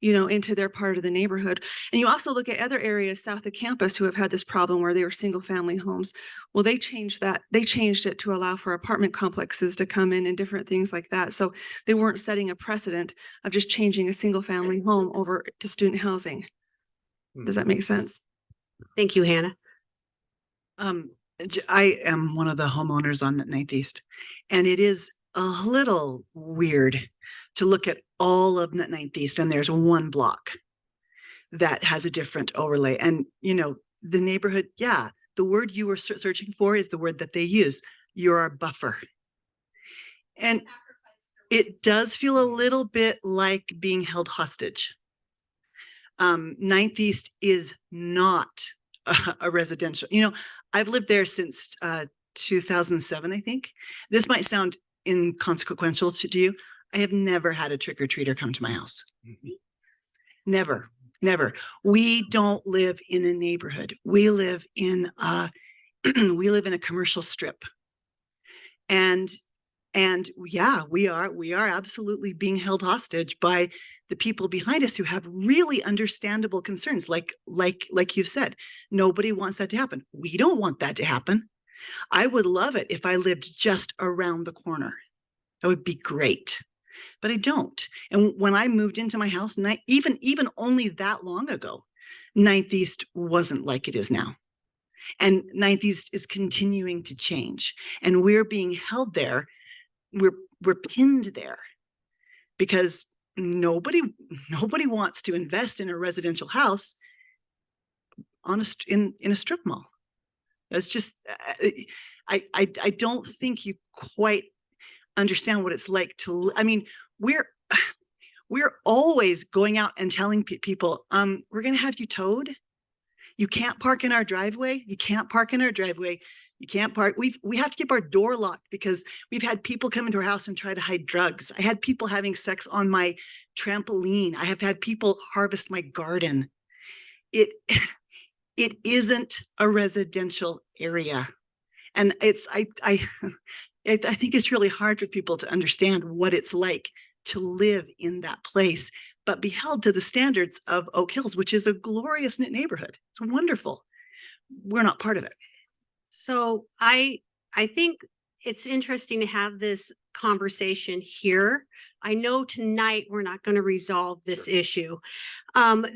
you know, into their part of the neighborhood. And you also look at other areas south of campus who have had this problem where they were single family homes. Well, they changed that. They changed it to allow for apartment complexes to come in and different things like that. So they weren't setting a precedent of just changing a single family home over to student housing. Does that make sense? Thank you, Hannah. I am one of the homeowners on 9th East, and it is a little weird to look at all of 9th East, and there's one block that has a different overlay. And, you know, the neighborhood, yeah, the word you were searching for is the word that they use. You're our buffer. And it does feel a little bit like being held hostage. 9th East is not a residential, you know, I've lived there since 2007, I think. This might sound inconsequential to you. I have never had a trick-or-treater come to my house. Never. We don't live in a neighborhood. We live in a commercial strip. And yeah, we are absolutely being held hostage by the people behind us who have really understandable concerns. Like you've said, nobody wants that to happen. We don't want that to happen. I would love it if I lived just around the corner. That would be great, but I don't. And when I moved into my house, even only that long ago, 9th East wasn't like it is now. And 9th East is continuing to change, and we're being held there. We're pinned there because nobody wants to invest in a residential house in a strip mall. That's just, I don't think you quite understand what it's like to, I mean, we're always going out and telling people, we're going to have you towed. You can't park in our driveway. You can't park in our driveway. You can't park. We have to keep our door locked because we've had people come into our house and try to hide drugs. I had people having sex on my trampoline. I have had people harvest my garden. It isn't a residential area. And I think it's really hard for people to understand what it's like to live in that place. but be held to the standards of Oak Hills, which is a glorious neighborhood. It's wonderful. We're not part of it. So I think it's interesting to have this conversation here. I know tonight we're not going to resolve this issue.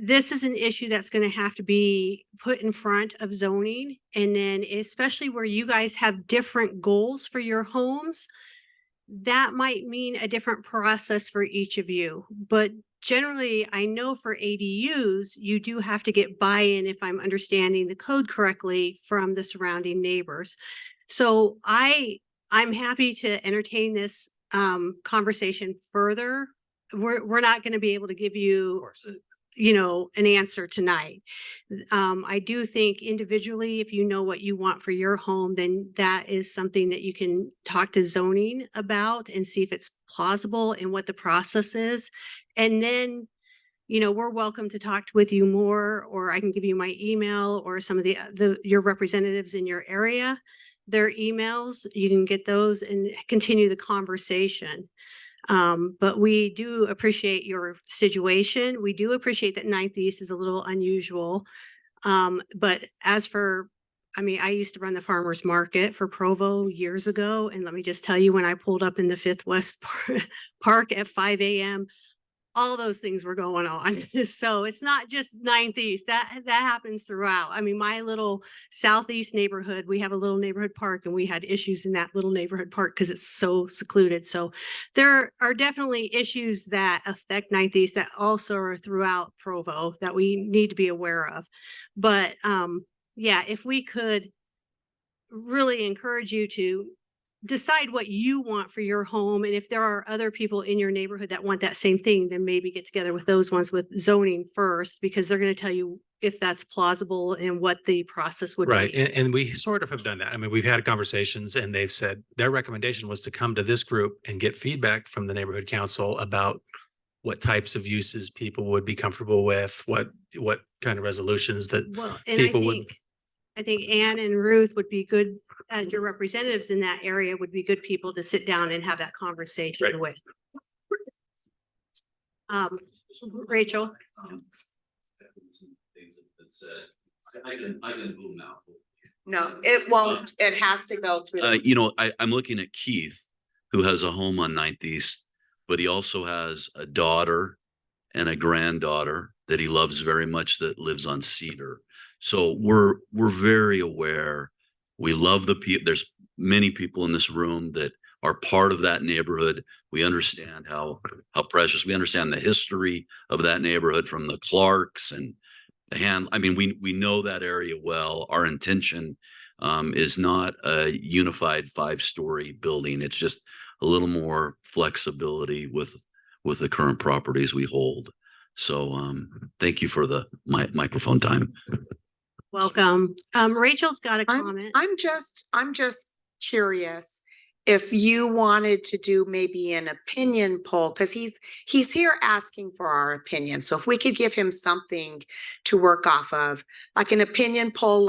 This is an issue that's going to have to be put in front of zoning. And then especially where you guys have different goals for your homes, that might mean a different process for each of you. But generally, I know for ADUs, you do have to get buy-in, if I'm understanding the code correctly, from the surrounding neighbors. So I'm happy to entertain this conversation further. We're not going to be able to give you, an answer tonight. I do think individually, if you know what you want for your home, then that is something that you can talk to zoning about and see if it's plausible and what the process is. And then, we're welcome to talk with you more, or I can give you my email or some of your representatives in your area, their emails. You can get those and continue the conversation. But we do appreciate your situation. We do appreciate that 9th East is a little unusual. But as for, I used to run the farmer's market for Provo years ago. And let me just tell you, when I pulled up in the 5th West Park at 5 a.m., all those things were going on. So it's not just 9th East. That happens throughout. My little southeast neighborhood, we have a little neighborhood park, and we had issues in that little neighborhood park because it's so secluded. So there are definitely issues that affect 9th East that also are throughout Provo that we need to be aware of. But if we could really encourage you to decide what you want for your home. And if there are other people in your neighborhood that want that same thing, then maybe get together with those ones with zoning first, because they're going to tell you if that's plausible and what the process would Right. be. And we sort of have done that. We've had conversations, and they've said their recommendation was to come to this group and get feedback from the neighborhood council about what types of uses people would be comfortable with, what kind of resolutions that people would. I think Ann and Ruth would be good as your representatives in that area, would be good people to sit down and have that conversation with. Rachel. I can move now. No, it won't. It has to go through. I'm looking at Keith, who has a home on 9th East, but he also has a daughter and a granddaughter that he loves very much that lives on Cedar. So we're very aware. We love the people. There's many people in this room that are part of that neighborhood. We understand how precious. We understand the history of that neighborhood from the Clarks and the Hand. We know that area well. Our intention is not a unified 5-story building. It's just a little more flexibility with the current properties we hold. So thank you for the microphone time. Welcome. Rachel's got a comment. I'm just curious if you wanted to do maybe an opinion poll, because he's here asking for our opinion. So if we could give him something to work off of, like an opinion poll,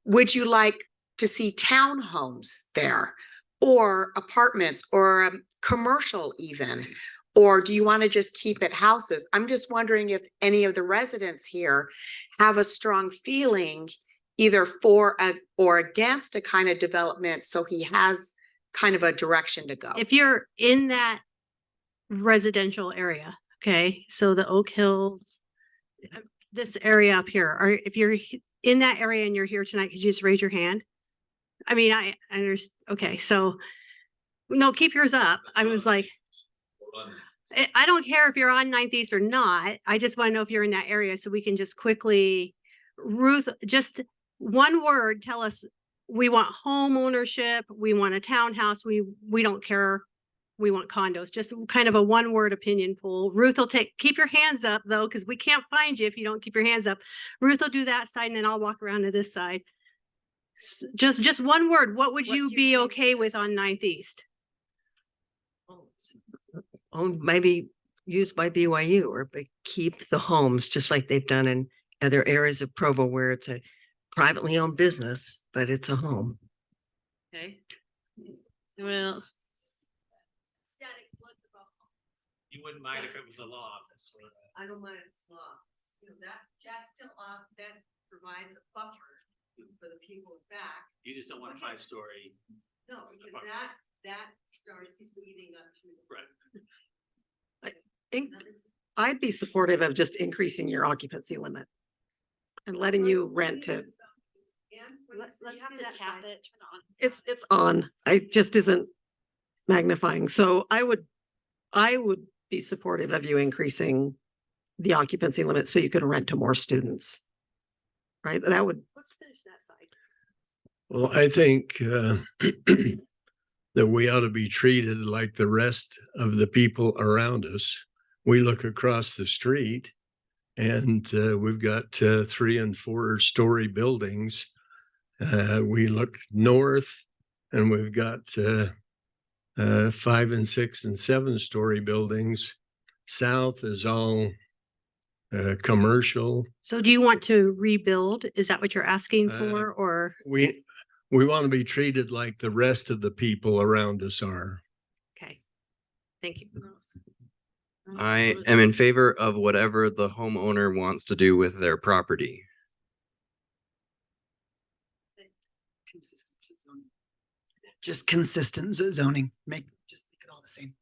would you like to see townhomes there, or apartments, or commercial even? Or do you want to just keep it houses? I'm just wondering if any of the residents here have a strong feeling either for or against a kind of development, so he has kind of a direction to go. If you're in that residential area, okay, so the Oak Hills, this area up here, or if you're in that area and you're here tonight, could you just raise your hand? I understand. Okay, so no, keep yours up. I was like, I don't care if you're on 9th East or not. I just want to know if you're in that area, so we can just quickly, Ruth, just one word, tell us. We want home ownership. We want a townhouse. We don't care. We want condos. Just kind of a 1-word opinion poll. Ruth will keep your hands up though, because we can't find you if you don't keep your hands up. Ruth will do that side, and then I'll walk around to this side. Just 1 word. What would you be okay with on 9th East? Owned, maybe used by BYU, or but keep the homes just like they've done in other areas of Provo where it's a privately owned business, but it's a home. Okay. Anyone else? You wouldn't mind if it was a law office or. I don't mind if it's law. You know, that's still that provides a buffer for the people back. You just don't want a 5-story. No, because Apartment. that starts eating up through. Right. I'd be supportive of just increasing your occupancy limit and letting you rent to. Let's do that side. It's on. It just isn't magnifying. So I would be supportive of you increasing the occupancy limit so you can rent to more students. Right? That would. Let's finish that side. Well, I think that we ought to be treated like the rest of the people around us. We look across the street and we've got 3 and 4 story buildings. We look north and we've got 5 and 6 and 7 story buildings. South is all commercial. So do you want to rebuild? Is that what you're asking Uh, for, or? We want to be treated like the rest of the people around us are. Okay, thank you. I am in favor of whatever the homeowner wants to do with their property. Just consistent zoning, just make it all the same.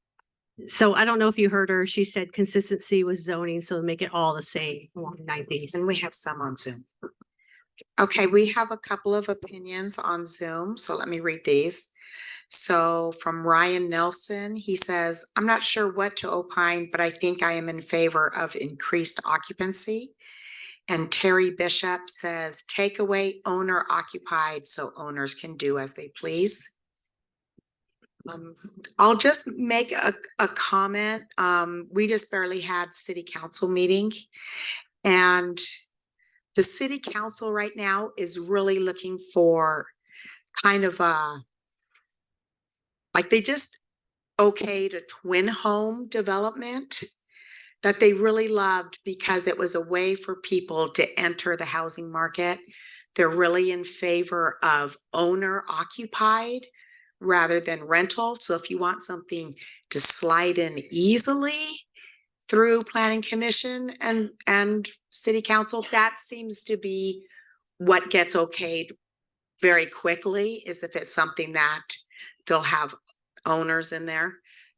So I don't know if you heard her. She said consistency with zoning, so make it all the same along 9th East. And we have some on Zoom. Okay, we have a couple of opinions on Zoom, so let me read these. So from Ryan Nelson, he says, I'm not sure what to opine, but I think I am in favor of increased occupancy. And Terry Bishop says, take away owner occupied so owners can do as they please. I'll just make a comment. We just barely had city council meeting, and the city council right now is really looking for kind of like they just okayed a twin home development that they really loved because it was a way for people to enter the housing market. They're really in favor of owner occupied rather than rental. So if you want something to slide in easily through planning commission and city council, that seems to be what gets okayed very quickly, is if it's something that they'll have owners in there.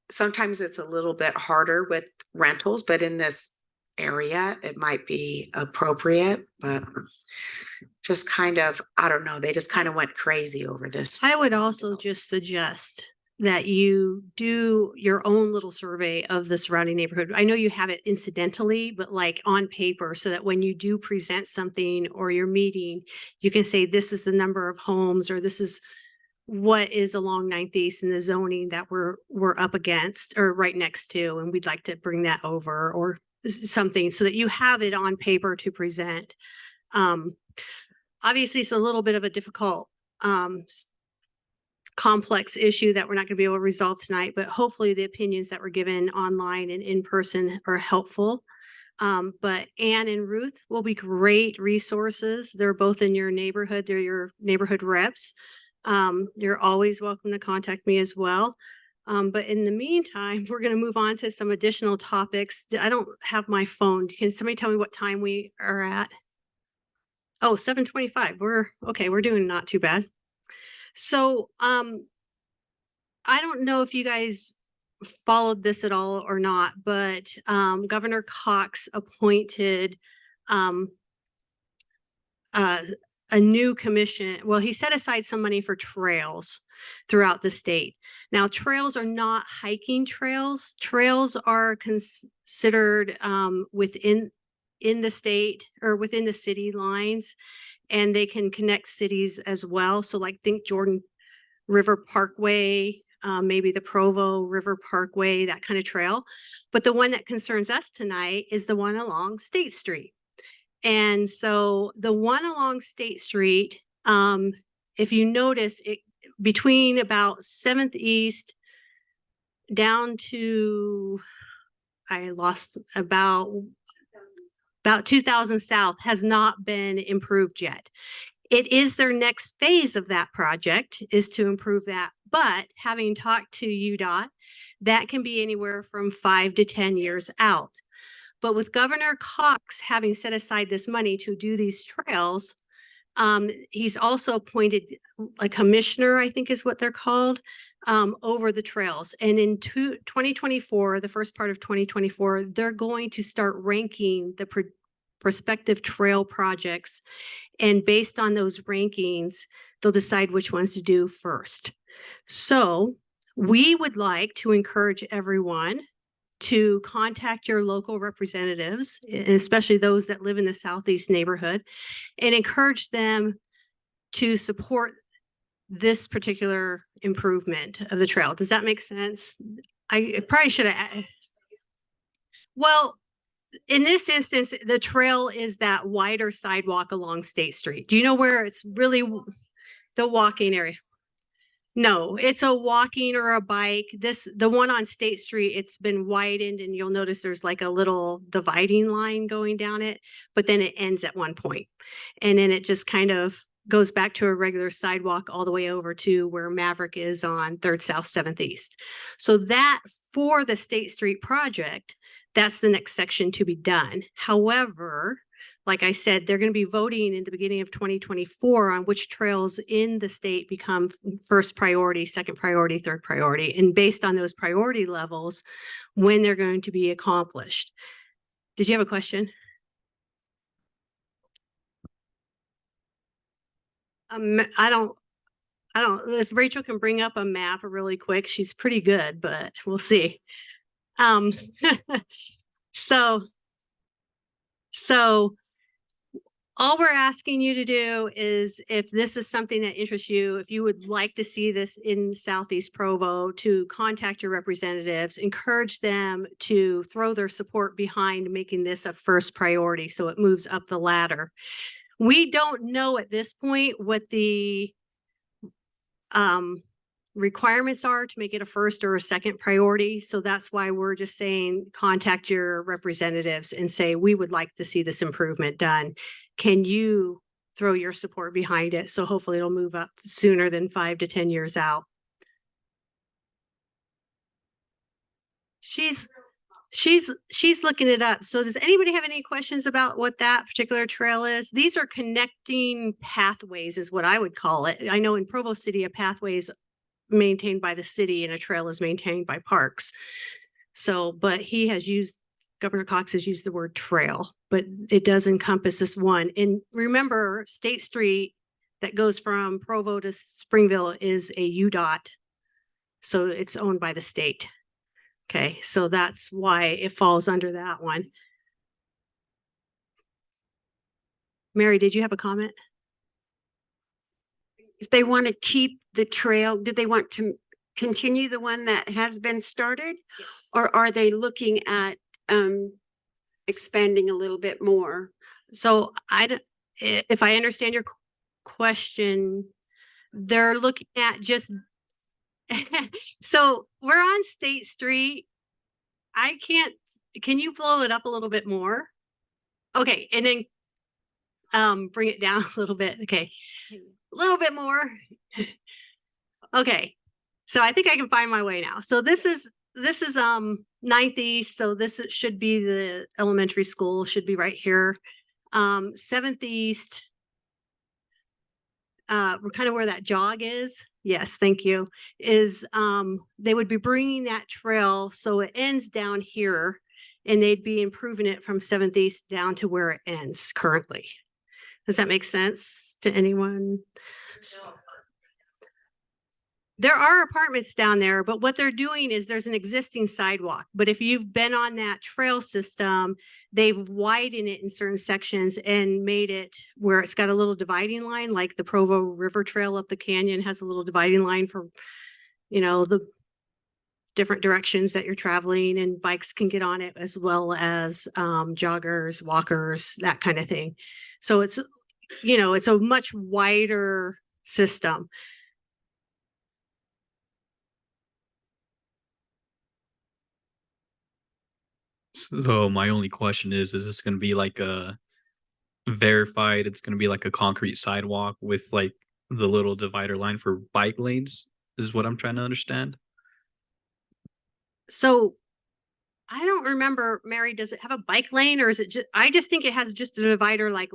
Sometimes it's a little bit harder with rentals, but in this area, it might be appropriate, but just kind of, I don't know, they just kind of went crazy over this. I would also just suggest that you do your own little survey of the surrounding neighborhood. I know you have it incidentally, but like on paper, so that when you do present something or you're meeting, you can say, this is the number of homes, or this is what is along 9th East and the zoning that we're up against or right next to, and we'd like to bring that over, or something, so that you have it on paper to present. Obviously, it's a little bit of a difficult complex issue that we're not going to be able to resolve tonight, but hopefully the opinions that were given online and in person are helpful. But Anne and Ruth will be great resources. They're both in your neighborhood. They're your neighborhood reps. You're always welcome to contact me as well. But in the meantime, we're going to move on to some additional topics. I don't have my phone. Can somebody tell me what time we are at? Oh, 7:25. We're doing not too bad. So, I don't know if you guys followed this at all or not, but, Governor Cox appointed, a new commission. Well, he set aside some money for trails throughout the state. Now, trails are not hiking trails. Trails are considered, within the state or within the city lines, and they can connect cities as well. So like think Jordan River Parkway, maybe the Provo River Parkway, that kind of trail. But the one that concerns us tonight is the one along State Street. And so the one along State Street, if you notice it between about 7th East down to, I lost about 2000 South, has not been improved yet. It is their next phase of that project is to improve that. But having talked to UDOT, that can be anywhere from 5 to 10 years out. But with Governor Cox having set aside this money to do these trails, he's also appointed a commissioner, I think is what they're called, over the trails. And in 2024, the first part of 2024, they're going to start ranking the prospective trail projects. And based on those rankings, they'll decide which ones to do first. So we would like to encourage everyone to contact your local representatives, especially those that live in the Southeast neighborhood, and encourage them to support this particular improvement of the trail. Does that make sense? I probably should have. Well, in this instance, the trail is that wider sidewalk along State Street. Do you know where it's really the walking area? No, it's a walking or a bike. The one on State Street, it's been widened and you'll notice there's like a little dividing line going down it, but then it ends at one point. And then it just kind of goes back to a regular sidewalk all the way over to where Maverick is on 3rd South, 7th East. So that for the State Street project, that's the next section to be done. However, like I said, they're going to be voting in the beginning of 2024 on which trails in the state become first priority, second priority, third priority, and based on those priority levels, when they're going to be accomplished. Did you have a question? I don't, if Rachel can bring up a map really quick, she's pretty good, but we'll see. So all we're asking you to do is, if this is something that interests you, if you would like to see this in Southeast Provo, to contact your representatives, encourage them to throw their support behind making this a first priority so it moves up the ladder. We don't know at this point what the requirements are to make it a first or a second priority. So that's why we're just saying contact your representatives and say, we would like to see this improvement done. Can you throw your support behind it? So hopefully it'll move up sooner than 5 to 10 years out. She's looking it up. So does anybody have any questions about what that particular trail is? These are connecting pathways is what I would call it. I know in Provo City, a pathway is maintained by the city and a trail is maintained by parks. So, but Governor Cox has used the word trail, but it does encompass this one. And remember, State Street that goes from Provo to Springville is a UDOT. So it's owned by the state. Okay, so that's why it falls under that one. Mary, did you have a comment? If they want to keep the trail, do they want to continue the one that has been started? Yes. Or are they looking at expanding a little bit more? So if I understand your question, they're looking at just, so we're on State Street. Can you blow it up a little bit more? Okay. And then bring it down a little bit. Okay. A little bit more. Okay. So I think I can find my way now. So this is 9th East. So this should be the elementary school, should be right here. 7th East. We're kind of where that jog is. Yes, thank you. Is they would be bringing that trail so it ends down here, and they'd be improving it from 7th East down to where it ends currently. Does that make sense to anyone? There are apartments down there, but what they're doing is there's an existing sidewalk. But if you've been on that trail system, they've widened it in certain sections and made it where it's got a little dividing line, like the Provo River Trail up the canyon has a little dividing line for, the different directions that you're traveling, and bikes can get on it as well as joggers, walkers, that kind of thing. So it's, it's a much wider system. So my only question is this going to be like a verified, it's going to be like a concrete sidewalk with like the little divider line for bike lanes is what I'm trying to understand. So I don't remember, Mary, does it have a bike lane or is it just, I just think it has just a divider like,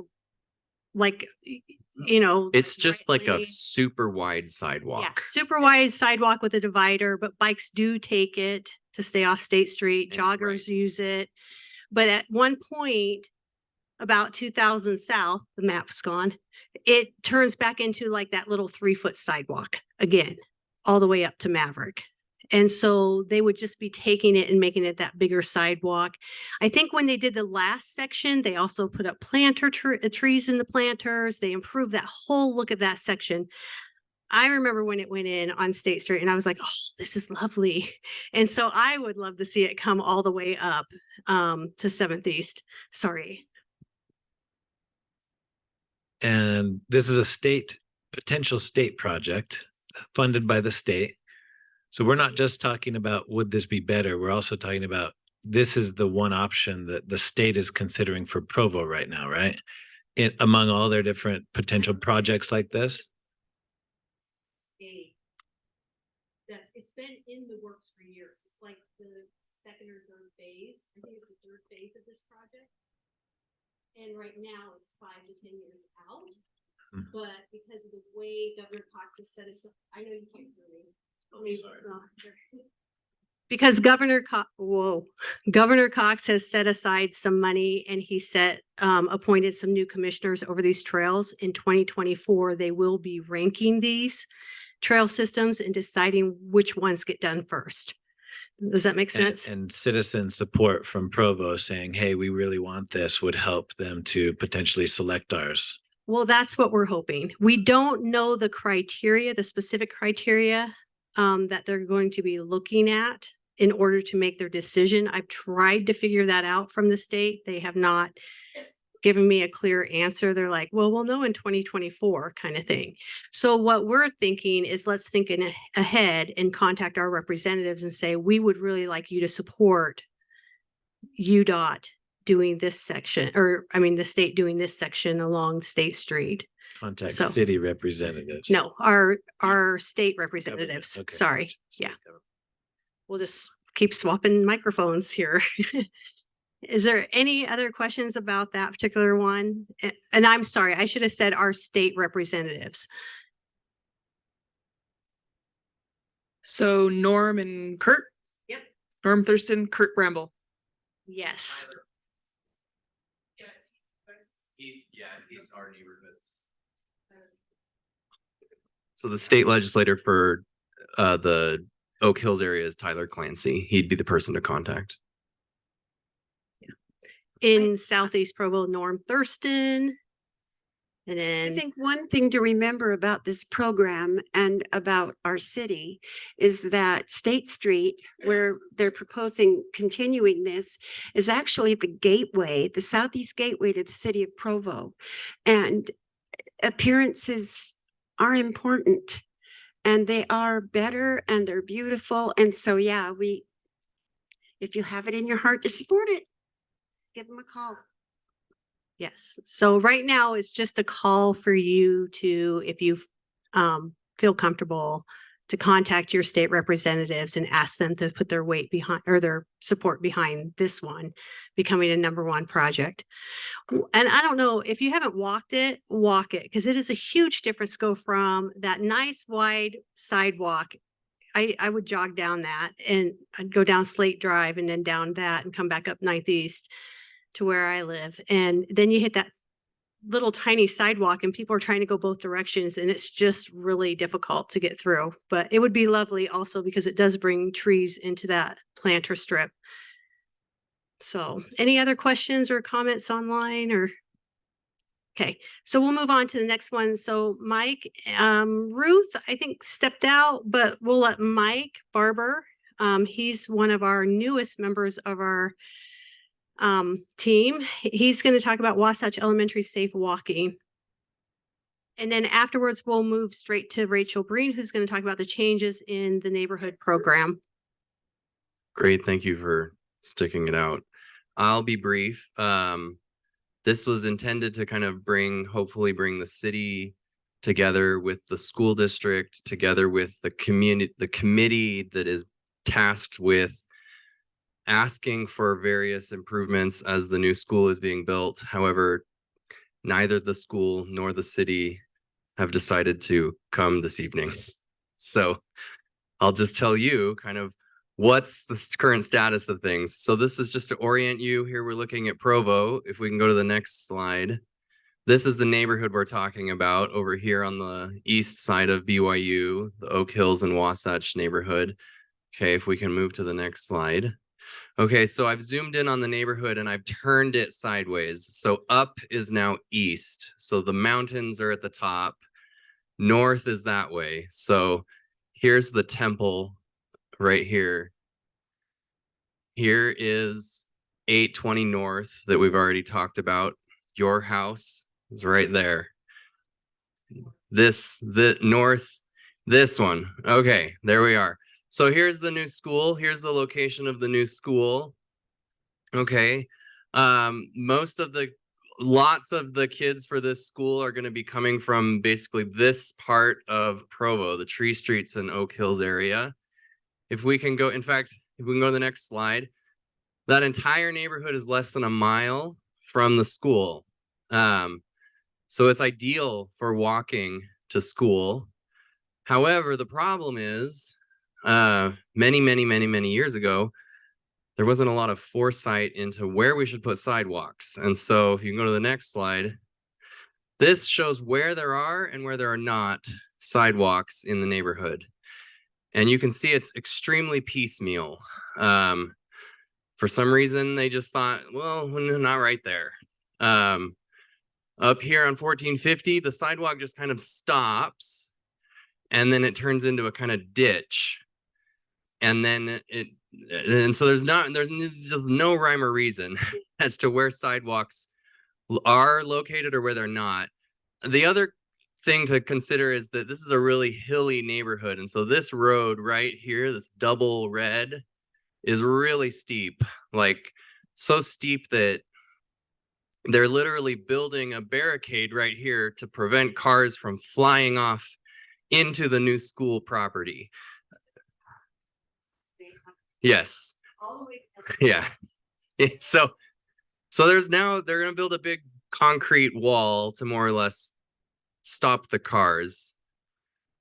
you know. It's just right like a lane. super wide Yeah, sidewalk. super wide sidewalk with a divider, but bikes do take it to stay off State Street. Yeah, Joggers use it. But at one point, about 2000 south, the map's gone, it turns back into like that little 3-foot sidewalk again, all the way up to Maverick. And so they would just be taking it and making it that bigger sidewalk. I think when they did the last section, they also put up trees in the planters. They improved that whole look of that section. I remember when it went in on State Street and I was like, oh, this is lovely. And so I would love to see it come all the way up to 7th East. Sorry. And this is a potential state project funded by the state. So we're not just talking about would this be better? We're also talking about this is the one option that the state is considering for Provo right now, right? Among all their different potential projects like this. It's been in the works for years. It's like the 2nd or 3rd phase. I think it's the 3rd phase of this project. And right now it's 5 to 10 years out. But because of the way Governor Cox has set us up, I know you can't hear me. Because Governor Cox has set aside some money and he appointed some new commissioners over these trails. In 2024, they will be ranking these trail systems and deciding which ones get done first. Does that make sense? And citizen support from Provo saying, hey, we really want this would help them to potentially select ours. Well, that's what we're hoping. We don't know the criteria, the specific criteria that they're going to be looking at in order to make their decision. I've tried to figure that out from the state. They have not given me a clear answer. They're like, well, we'll know in 2024 kind of thing. So what we're thinking is let's think ahead and contact our representatives and say, we would really like you to support UDOT doing this section, or I mean, the state doing this section along State Street. Contact city representatives. No, our state representatives. Okay. Sorry. Yeah. We'll just keep swapping microphones here. Is there any other questions about that particular one? And I'm sorry, I should have said our state representatives. So Norm and Kurt? Yep. Norm Thurston, Kurt Bramble. Yes. He's our neighborhoods. So the state legislator for the Oak Hills area is Tyler Clancy. He'd be the person to contact. In Southeast Provo, Norm Thurston. And then I think one thing to remember about this program and about our city is that State Street, where they're proposing continuing this, is actually the gateway, the southeast gateway to the city of Provo. And appearances are important and they are better and they're beautiful. And so, yeah, if you have it in your heart to support it, give them a call. yes. So right now it's just a call for you to, if you feel comfortable, to contact your state representatives and ask them to put their weight behind or their support behind this one becoming a #1 project. And I don't know if you haven't walked it, walk it, because it is a huge difference to go from that nice wide sidewalk. I would jog down that and I'd go down Slate Drive and then down that and come back up 9th East to where I live. And then you hit that little tiny sidewalk and people are trying to go both directions and it's just really difficult to get through. But it would be lovely also because it does bring trees into that planter strip. So any other questions or comments online or? Okay, so we'll move on to the next one. So Mike, Ruth, I think stepped out, but we'll let Mike Barber. He's one of our newest members of our team. He's going to talk about Wasatch Elementary safe walking. And then afterwards, we'll move straight to Rachel Breen, who's going to talk about the changes in the neighborhood program. Great. Thank you for sticking it out. I'll be brief. This was intended to kind of hopefully bring the city together with the school district, together with the community, the committee that is tasked with asking for various improvements as the new school is being built. However, neither the school nor the city have decided to come this evening. So I'll just tell you kind of what's the current status of things. So this is just to orient you. Here we're looking at Provo. If we can go to the next slide. This is the neighborhood we're talking about over here on the east side of BYU, the Oak Hills and Wasatch neighborhood. Okay, if we can move to the next slide. Okay, so I've zoomed in on the neighborhood and I've turned it sideways. So up is now east. So the mountains are at the top. North is that way. So here's the temple right here. Here is 820 North that we've already talked about. Your house is right there. The north, this one. Okay, there we are. So here's the new school. Here's the location of the new school. Okay. Lots of the kids for this school are going to be coming from basically this part of Provo, the Tree Streets and Oak Hills area. If we can go, in fact, if we can go to the next slide, that entire neighborhood is less than a mile from the school. So it's ideal for walking to school. However, the problem is many years ago, there wasn't a lot of foresight into where we should put sidewalks. And so if you can go to the next slide, this shows where there are and where there are not sidewalks in the neighborhood. And you can see it's extremely piecemeal. For some reason, they just thought, well, not right there. Up here on 1450, the sidewalk just kind of stops and then it turns into a kind of ditch. And then so there's just no rhyme or reason as to where sidewalks are located or where they're not. The other thing to consider is that this is a really hilly neighborhood. And so this road right here, this double red, is really steep, like so steep that they're literally building a barricade right here to prevent cars from flying off into the new school property. Yes. Yeah. So they're going to build a big concrete wall to more or less stop the cars.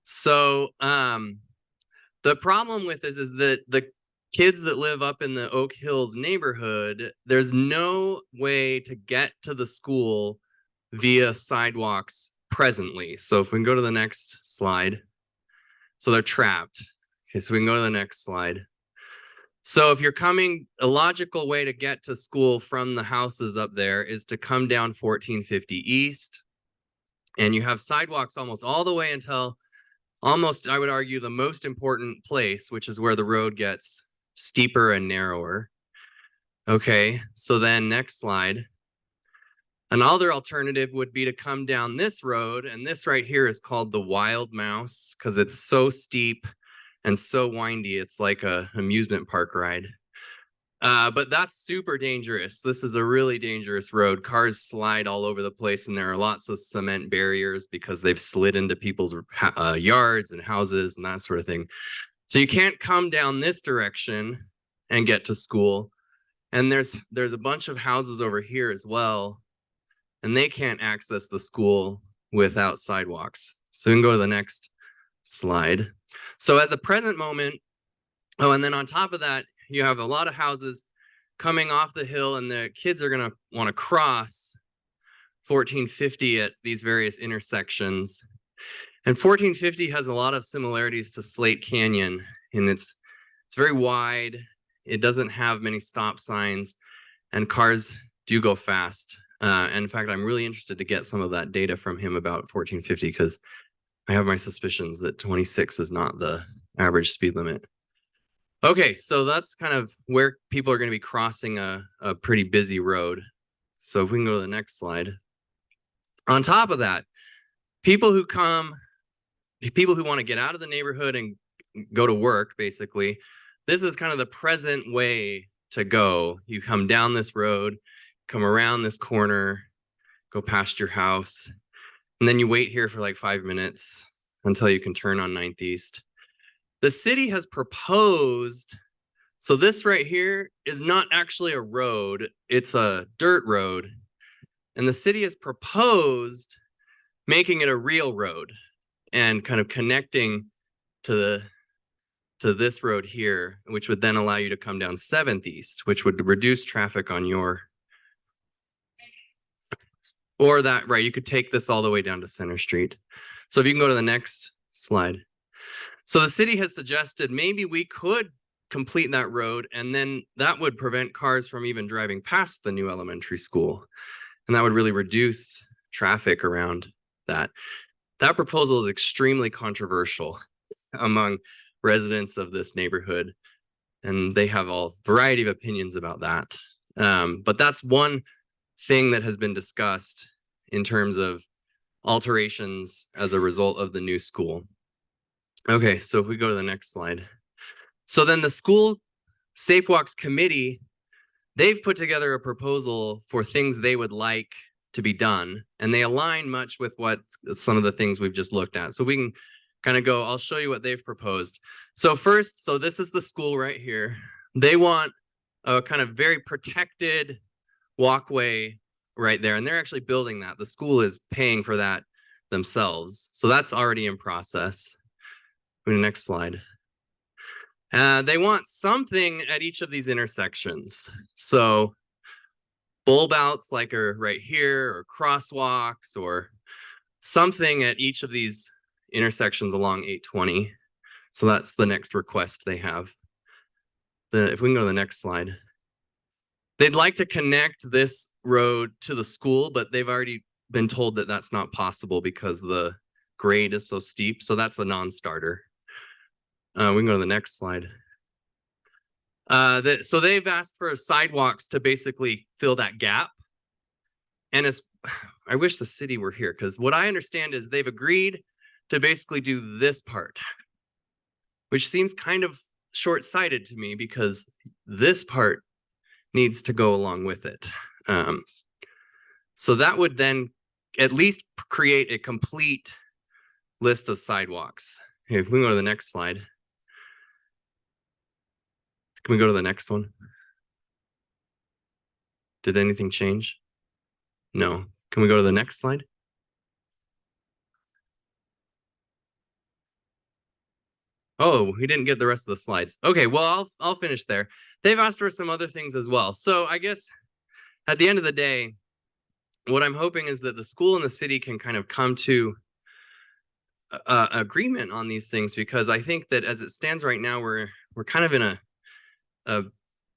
So the problem with this is that the kids that live up in the Oak Hills neighborhood, there's no way to get to the school via sidewalks presently. So if we can go to the next slide. So they're trapped. Okay, so we can go to the next slide. So if you're coming, a logical way to get to school from the houses up there is to come down 1450 East. And you have sidewalks almost all the way until almost, I would argue, the most important place, which is where the road gets steeper and narrower. Okay, so then next slide. Another alternative would be to come down this road, and this right here is called the Wild Mouse because it's so steep and so windy. It's like a amusement park ride. But that's super dangerous. This is a really dangerous road. Cars slide all over the place, and there are lots of cement barriers because they've slid into people's yards and houses and that sort of thing. So you can't come down this direction and get to school. And there's a bunch of houses over here as well, and they can't access the school without sidewalks. So we can go to the next slide. So at the present moment, and then on top of that, you have a lot of houses coming off the hill, and the kids are going to want to cross 1450 at these various intersections. And 1450 has a lot of similarities to Slate Canyon, and it's very wide. It doesn't have many stop signs, and cars do go fast. And in fact, I'm really interested to get some of that data from him about 1450 because I have my suspicions that 26 is not the average speed limit. Okay, so that's kind of where people are going to be crossing a pretty busy road. So if we can go to the next slide. On top of that, people who want to get out of the neighborhood and go to work, basically, this is kind of the present way to go. You come down this road, come around this corner, go past your house, and then you wait here for like 5 minutes until you can turn on 9th East. The city has proposed So this right here is not actually a road, it's a dirt road. And the city has proposed making it a real road and kind of connecting to this road here, which would then allow you to come down 7th East, which would reduce traffic on your, or that, right, you could take this all the way down to Center Street. So if you can go to the next slide. So the city has suggested maybe we could complete that road, and then that would prevent cars from even driving past the new elementary school. And that would really reduce traffic around that. That proposal is extremely controversial among residents of this neighborhood, and they have a variety of opinions about that. But that's one thing that has been discussed in terms of alterations as a result of the new school. Okay, so if we go to the next slide. So then the school Safe Walks committee, they've put together a proposal for things they would like to be done, and they align much with what some of the things we've just looked at. So we can kind of go, I'll show you what they've proposed. So first, so this is the school right here. They want a kind of very protected walkway right there, and they're actually building that. The school is paying for that themselves. So that's already in process. Go to the next slide. They want something at each of these intersections. So bulb outs like are right here, or crosswalks, or something at each of these intersections along 820. So that's the next request they have. If we can go to the next slide. They'd like to connect this road to the school, but they've already been told that that's not possible because the grade is so steep. So that's a non-starter. We can go to the next slide. So they've asked for sidewalks to basically fill that gap. And I wish the city were here, because what I understand is they've agreed to basically do this part, which seems kind of short-sighted to me, because this part needs to go along with it. So that would then at least create a complete list of sidewalks. Okay, if we can go to the next slide. Can we go to the next one? Did anything change? No. Can we go to the next slide? Oh, we didn't get the rest of the slides. Okay, well, I'll finish there. They've asked for some other things as well. So I guess at the end of the day, what I'm hoping is that the school and the city can kind of come to agreement on these things, because I think that as it stands right now, we're kind of in a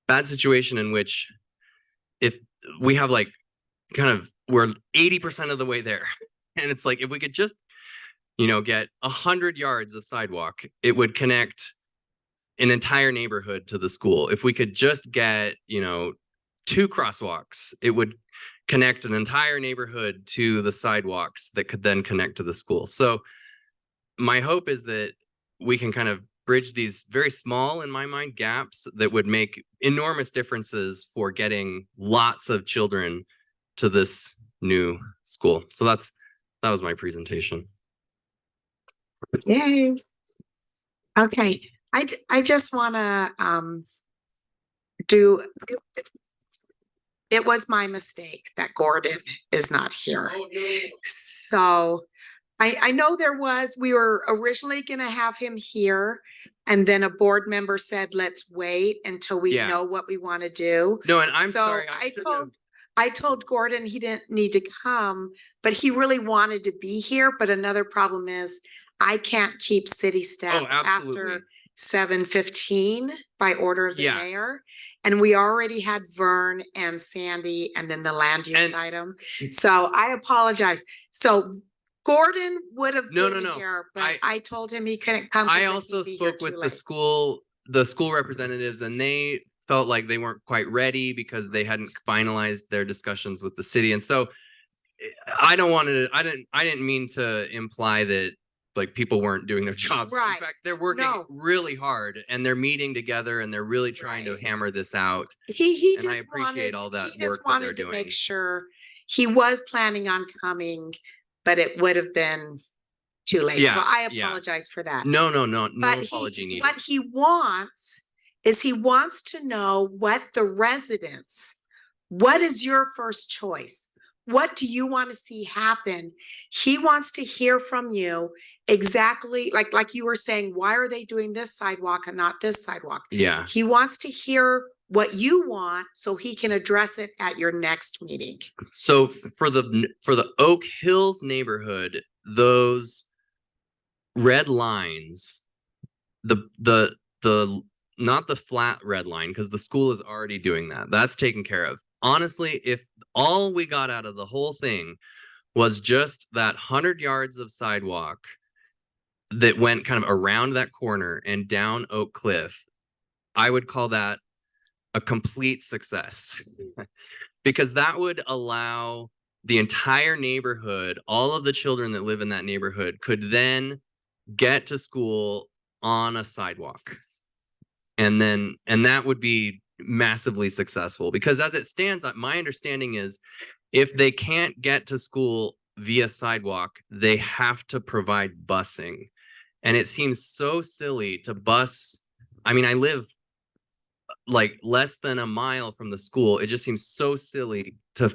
bad situation in which if we have like we're 80% of the way there, and it's like if we could just get 100 yards of sidewalk, it would connect an entire neighborhood to the school. If we could just get 2 crosswalks, it would connect an entire neighborhood to the sidewalks that could then connect to the school. So my hope is that we can kind of bridge these very small, in my mind, gaps that would make enormous differences for getting lots of children to this new school. So that was my presentation. Yay. Okay, I just want to it was my mistake that Gordon is not here. Oh, no. So I know we were originally going to have him here, and then a board member said, let's wait until we know what we want to do. No, and I'm sorry. I told Gordon he didn't need to come, but he really wanted to be here. But another problem is I can't keep city staff after 7:15 by order of the mayor. And we already had Vern and Sandy and then the land use item. So I apologize. So Gordon would have been here, but I told him he couldn't come. I also spoke with the school representatives, and they felt like they weren't quite ready because they hadn't finalized their discussions with the city. And so I didn't mean to imply that like people weren't doing their jobs. Right. In fact, they're working really hard, and they're meeting together, and they're really trying to hammer this out. He and just I appreciate all that he just work that wanted they're to doing. make sure he was planning on coming, but it would have been too late. So I apologize for that. No But apology needed. what he wants is he wants to know what the residents, what is your first choice? What do you want to see happen? He wants to hear from you exactly like you were saying, why are they doing this sidewalk and not this sidewalk? Yeah. He wants to hear what you want so he can address it at your next meeting. So for the Oak Hills neighborhood, those red lines, the not the flat red line, because the school is already doing that. That's taken care of. Honestly, if all we got out of the whole thing was just that 100 yards of sidewalk that went kind of around that corner and down Oak Cliff, I would call that a complete success. Because that would allow the entire neighborhood, all of the children that live in that neighborhood could then get to school on a sidewalk. And that would be massively successful, because as it stands, my understanding is if they can't get to school via sidewalk, they have to provide busing. And it seems so silly to bus. I mean, I live like less than a mile from the school. It just seems so silly to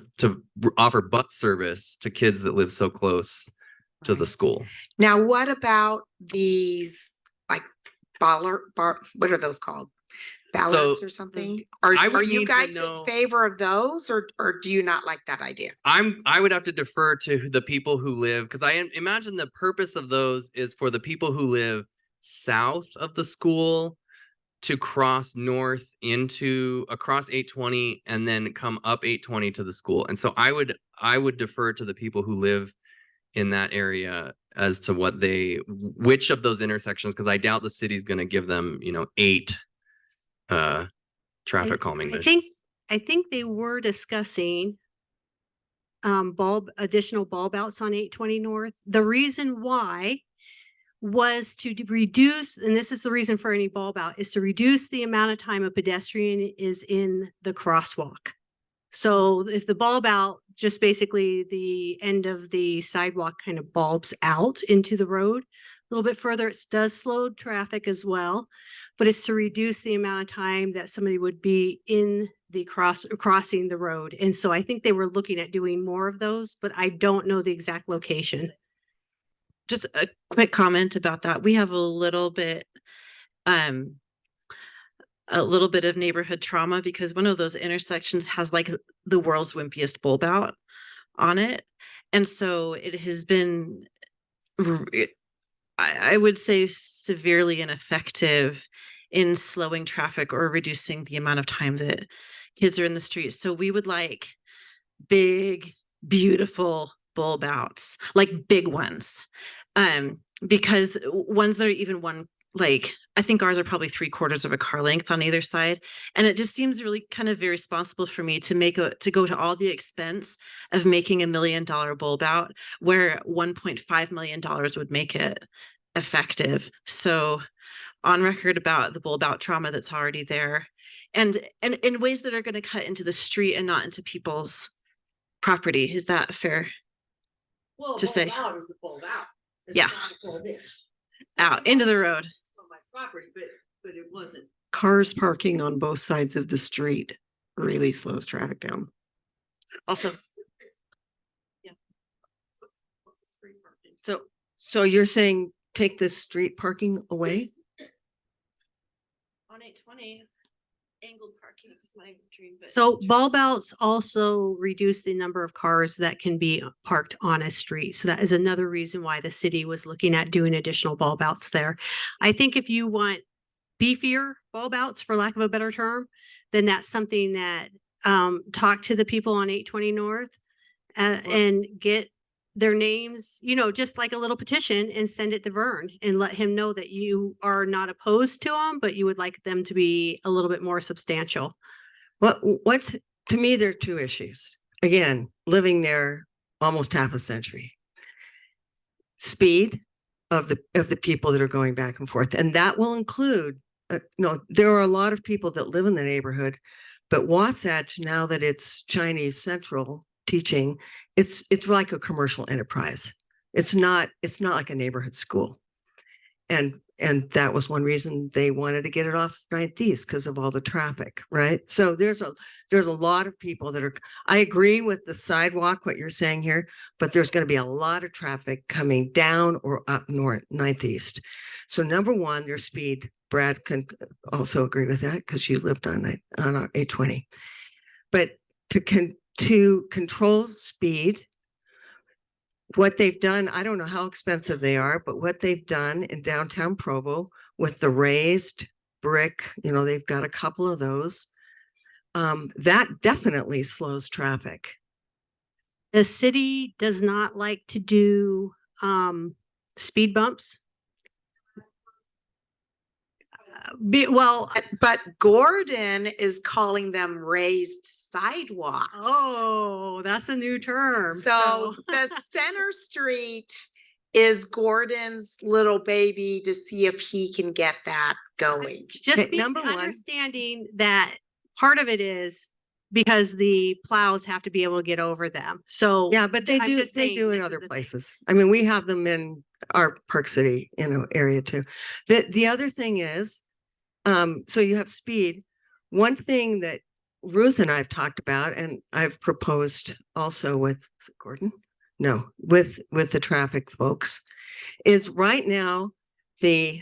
offer bus service to kids that live so close to the school. Now, what about these like what are those called? Ballards or something? Are you guys in favor of those, or do you not like that idea? I would have to defer to the people who live, because I imagine the purpose of those is for the people who live south of the school to cross north across 820 and then come up 820 to the school. And so I would defer to the people who live in that area as to which of those intersections, because I doubt the city's going to give them, 8 traffic calming measures. I think they were discussing additional bulb outs on 820 North. The reason why was to reduce, and this is the reason for any bulb out, is to reduce the amount of time a pedestrian is in the crosswalk. So if the bulb out, just basically the end of the sidewalk kind of bulbs out into the road a little bit further, it does slow traffic as well, but it's to reduce the amount of time that somebody would be in the crossing the road. And so I think they were looking at doing more of those, but I don't know the exact location. Just a quick comment about that. We have a little bit of neighborhood trauma, because one of those intersections has like the world's wimpiest bulb out on it. And so it has been, I would say, severely ineffective in slowing traffic or reducing the amount of time that kids are in the street. So we would like big, beautiful bulb outs, like big ones. Because ones that are even I think ours are probably 3/4 of a car length on either side. And it just seems really kind of irresponsible for me to go to all the expense of making $1 million bulb out where $1.5 million would make it effective. So on record about the bulb out trauma that's already there, and in ways that are going to cut into the street and not into people's property. Is that fair to say? Out is a bulb out. It's Yeah. not a bulb in. Out into the road. On my property, but it wasn't. Cars parking on both sides of the street really slows traffic down. Also, So you're saying take the street parking away? on 820, angled parking is my dream. But So bulb outs also reduce the number of cars that can be parked on a street. So that is another reason why the city was looking at doing additional bulb outs there. I think if you want beefier bulb outs, for lack of a better term, then that's something that talk to the people on 820 North and get their names, just like a little petition, and send it to Vern and let him know that you are not opposed to them, but you would like them to be a little bit more substantial. To me, there are two issues. Again, living there almost half a century. Speed of the people that are going back and forth. And that will include, there are a lot of people that live in the neighborhood, but Wasatch, now that it's Chinese Central teaching, it's like a commercial enterprise. It's not like a neighborhood school. And and that was one reason they wanted to get it off 9th East because of all the traffic, right? So there's a lot of people that are, I agree with the sidewalk, what you're saying here, but there's going to be a lot of traffic coming down or up north 9th East. So number one, their speed. Brad can also agree with that because you lived on 820. But to control speed, what they've done, I don't know how expensive they are, but what they've done in downtown Provo with the raised brick, they've got a couple of those. That definitely slows traffic. The city does not like to do speed bumps. But Gordon is calling them raised sidewalks. Oh, that's a new term. So the Center Street is Gordon's little baby to see if he can get that going. Just number one, understanding that part of it is because the plows have to be able to get over them. So yeah, but they do in other places. I mean, we have them in our Park City, area too. The other thing is, so you have speed. One thing that Ruth and I have talked about, and I've proposed also with Gordon, with the traffic folks, is right now the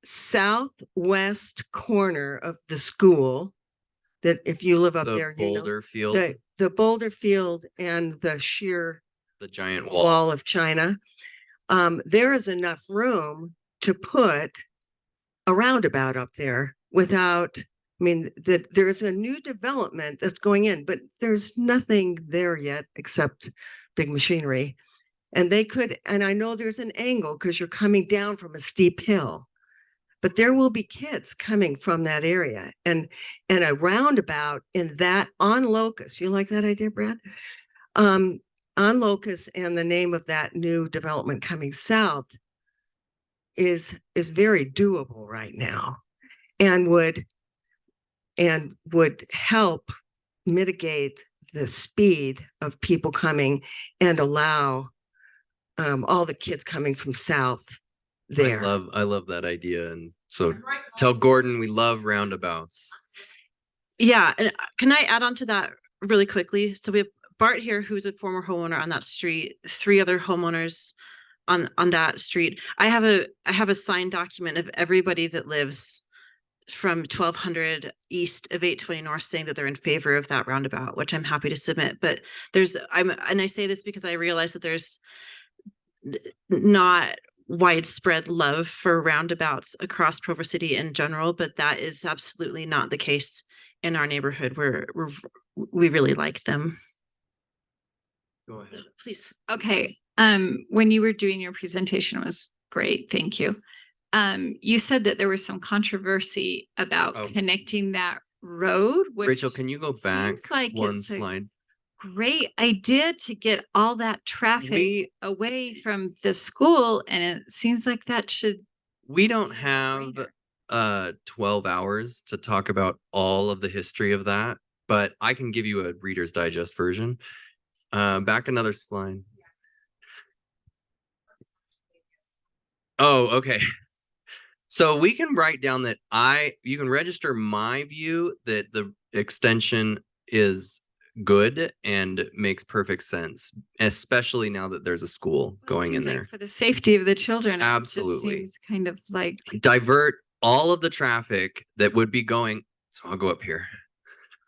southwest corner of the school, that if you live up there, Boulder Field, the Boulder Field and the giant wall of China, there is enough room to put a roundabout up there without, there's a new development that's going in, but there's nothing there yet except big machinery. And and I know there's an angle because you're coming down from a steep hill, but there will be kids coming from that area, and a roundabout in that on Locust. You like that idea, Brad? On Locust, and the name of that new development coming south is very doable right now, and would help mitigate the speed of people coming and allow all the kids coming from south there. I love that idea. And so tell Gordon we love roundabouts. Yeah. And can I add on to that really quickly? So we have Bart here, who's a former homeowner on that street, 3 other homeowners on that street. I have a signed document of everybody that lives from 1200 east of 820 north saying that they're in favor of that roundabout, which I'm happy to submit. But and I say this because I realize that there's not widespread love for roundabouts across Provo City in general, but that is absolutely not the case in our neighborhood. We really like them. Go ahead, please. Okay. When you were doing your presentation, it was great. Thank you. You said that there was some controversy about connecting that road. Rachel, can you go back like one slide? Great idea to get all that traffic away from the school, and it seems like that should. We don't have 12 hours to talk about all of the history of that, but I can give you a Reader's Digest version. Back another slide. Oh, okay. So we can write down that you can register my view that the extension is good and makes perfect sense, especially now that there's a school going in there. For the safety of the children. Absolutely. It just seems kind of like divert all of the traffic that would be going. So I'll go up here.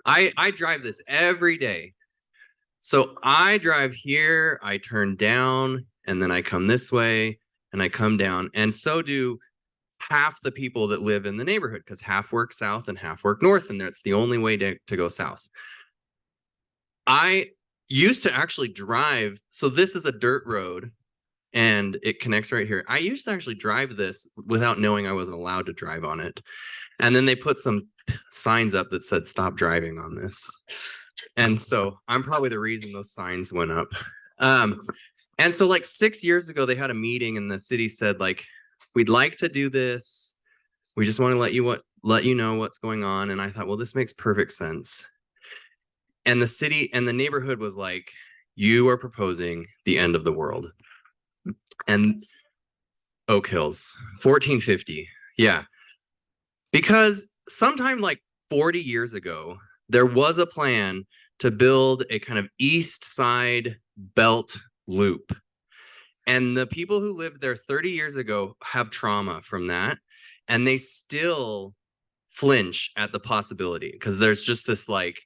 I drive this every day. So I drive here, I turn down, and then I come this way and I come down. And so do half the people that live in the neighborhood, because half work south and half work north. And that's the only way to go south. I used to actually drive. So this is a dirt road and it connects right here. I used to actually drive this without knowing I wasn't allowed to drive on it. And then they put some signs up that said, stop driving on this. And so I'm probably the reason those signs went up. And so like 6 years ago, they had a meeting and the city said, like, we'd like to do this. We just want to let you know what's going on. And I thought, well, this makes perfect sense. And the city and the neighborhood was like, you are proposing the end of the world. And Oak Hills, 1450. Yeah. Because sometime like 40 years ago, there was a plan to build a kind of east side belt loop. And the people who lived there 30 years ago have trauma from that. And they still flinch at the possibility because there's just this like,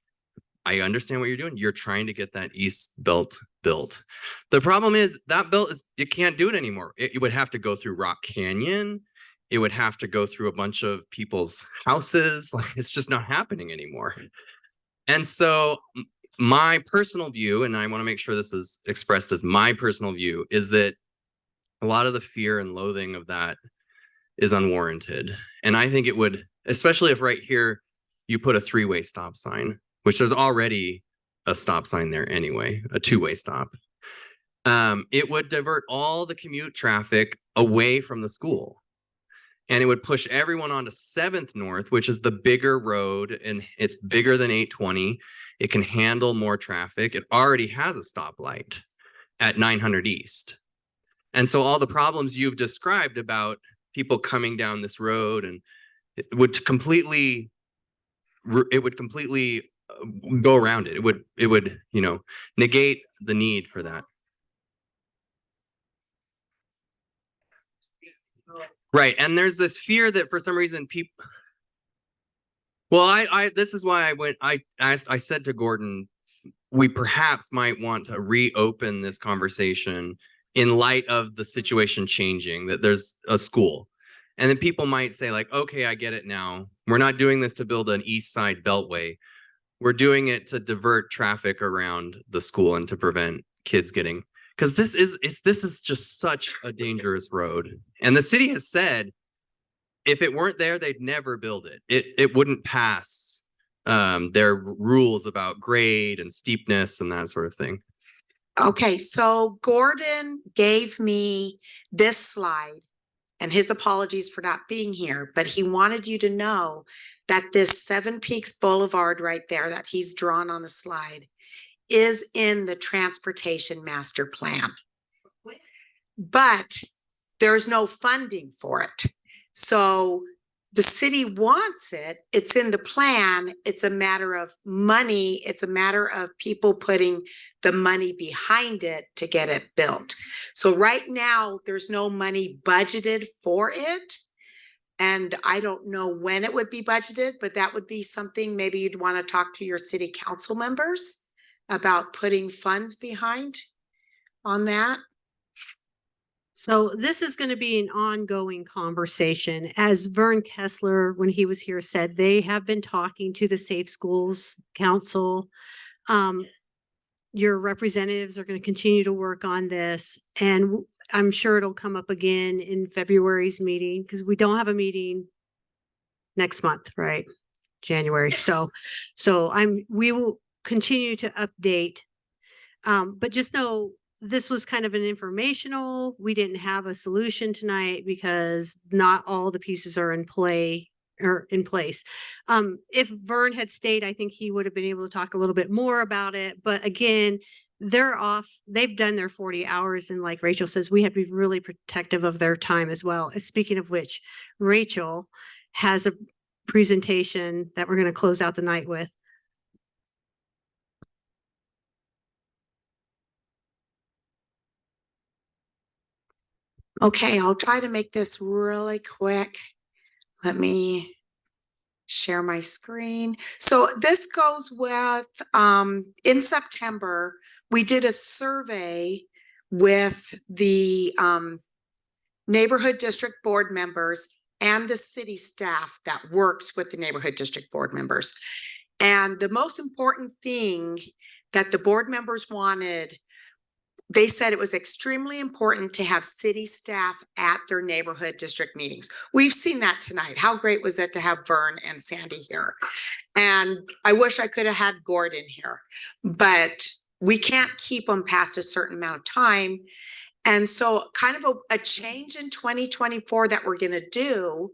I understand what you're doing. You're trying to get that east belt built. The problem is that belt is, you can't do it anymore. It would have to go through Rock Canyon. It would have to go through a bunch of people's houses. Like, it's just not happening anymore. And so my personal view, and I want to make sure this is expressed as my personal view, is that a lot of the fear and loathing of that is unwarranted. And I think it would, especially if right here you put a 3-way stop sign, which there's already a stop sign there anyway, a 2-way stop. It would divert all the commute traffic away from the school. And it would push everyone onto 7th North, which is the bigger road, and it's bigger than 820. It can handle more traffic. It already has a stoplight at 900 East. And so all the problems you've described about people coming down this road, and it would completely go around it. It would, you know, negate the need for that. Right. And there's this fear that for some reason people, well, this is why I said to Gordon, we perhaps might want to reopen this conversation in light of the situation changing, that there's a school. And then people might say like, okay, I get it now. We're not doing this to build an east side beltway. We're doing it to divert traffic around the school and to prevent kids getting, because this is just such a dangerous road. And the city has said, if it weren't there, they'd never build it. It wouldn't pass their rules about grade and steepness and that sort of thing. Okay, so Gordon gave me this slide, and his apologies for not being here, but he wanted you to know that this 7 Peaks Boulevard right there that he's drawn on the slide is in the transportation master plan. But there's no funding for it. So the city wants it. It's in the plan. It's a matter of money. It's a matter of people putting the money behind it to get it built. So right now, there's no money budgeted for it. And I don't know when it would be budgeted, but that would be something maybe you'd want to talk to your city council members about putting funds behind on that. So this is going to be an ongoing conversation. As Vern Keeslar, when he was here, said, they have been talking to the Safe Schools Council. Your representatives are going to continue to work on this, and I'm sure it'll come up again in February's meeting, because we don't have a meeting next month, right? January. So we will continue to update. But just know this was kind of an informational. We didn't have a solution tonight because not all the pieces are in play or in place. If Vern had stayed, I think he would have been able to talk a little bit more about it. But again, they're off. They've done their 40 hours. And like Rachel says, we have to be really protective of their time as well. Speaking of which, Rachel has a presentation that we're going to close out the night with. Okay, I'll try to make this really quick. Let me share my screen. So this goes with, in September, we did a survey with the neighborhood district board members and the city staff that works with the neighborhood district board members. And the most important thing that the board members wanted, they said it was extremely important to have city staff at their neighborhood district meetings. We've seen that tonight. How great was it to have Vern and Sandy here? And I wish I could have had Gordon here, but we can't keep them past a certain amount of time. And so kind of a change in 2024 that we're going to do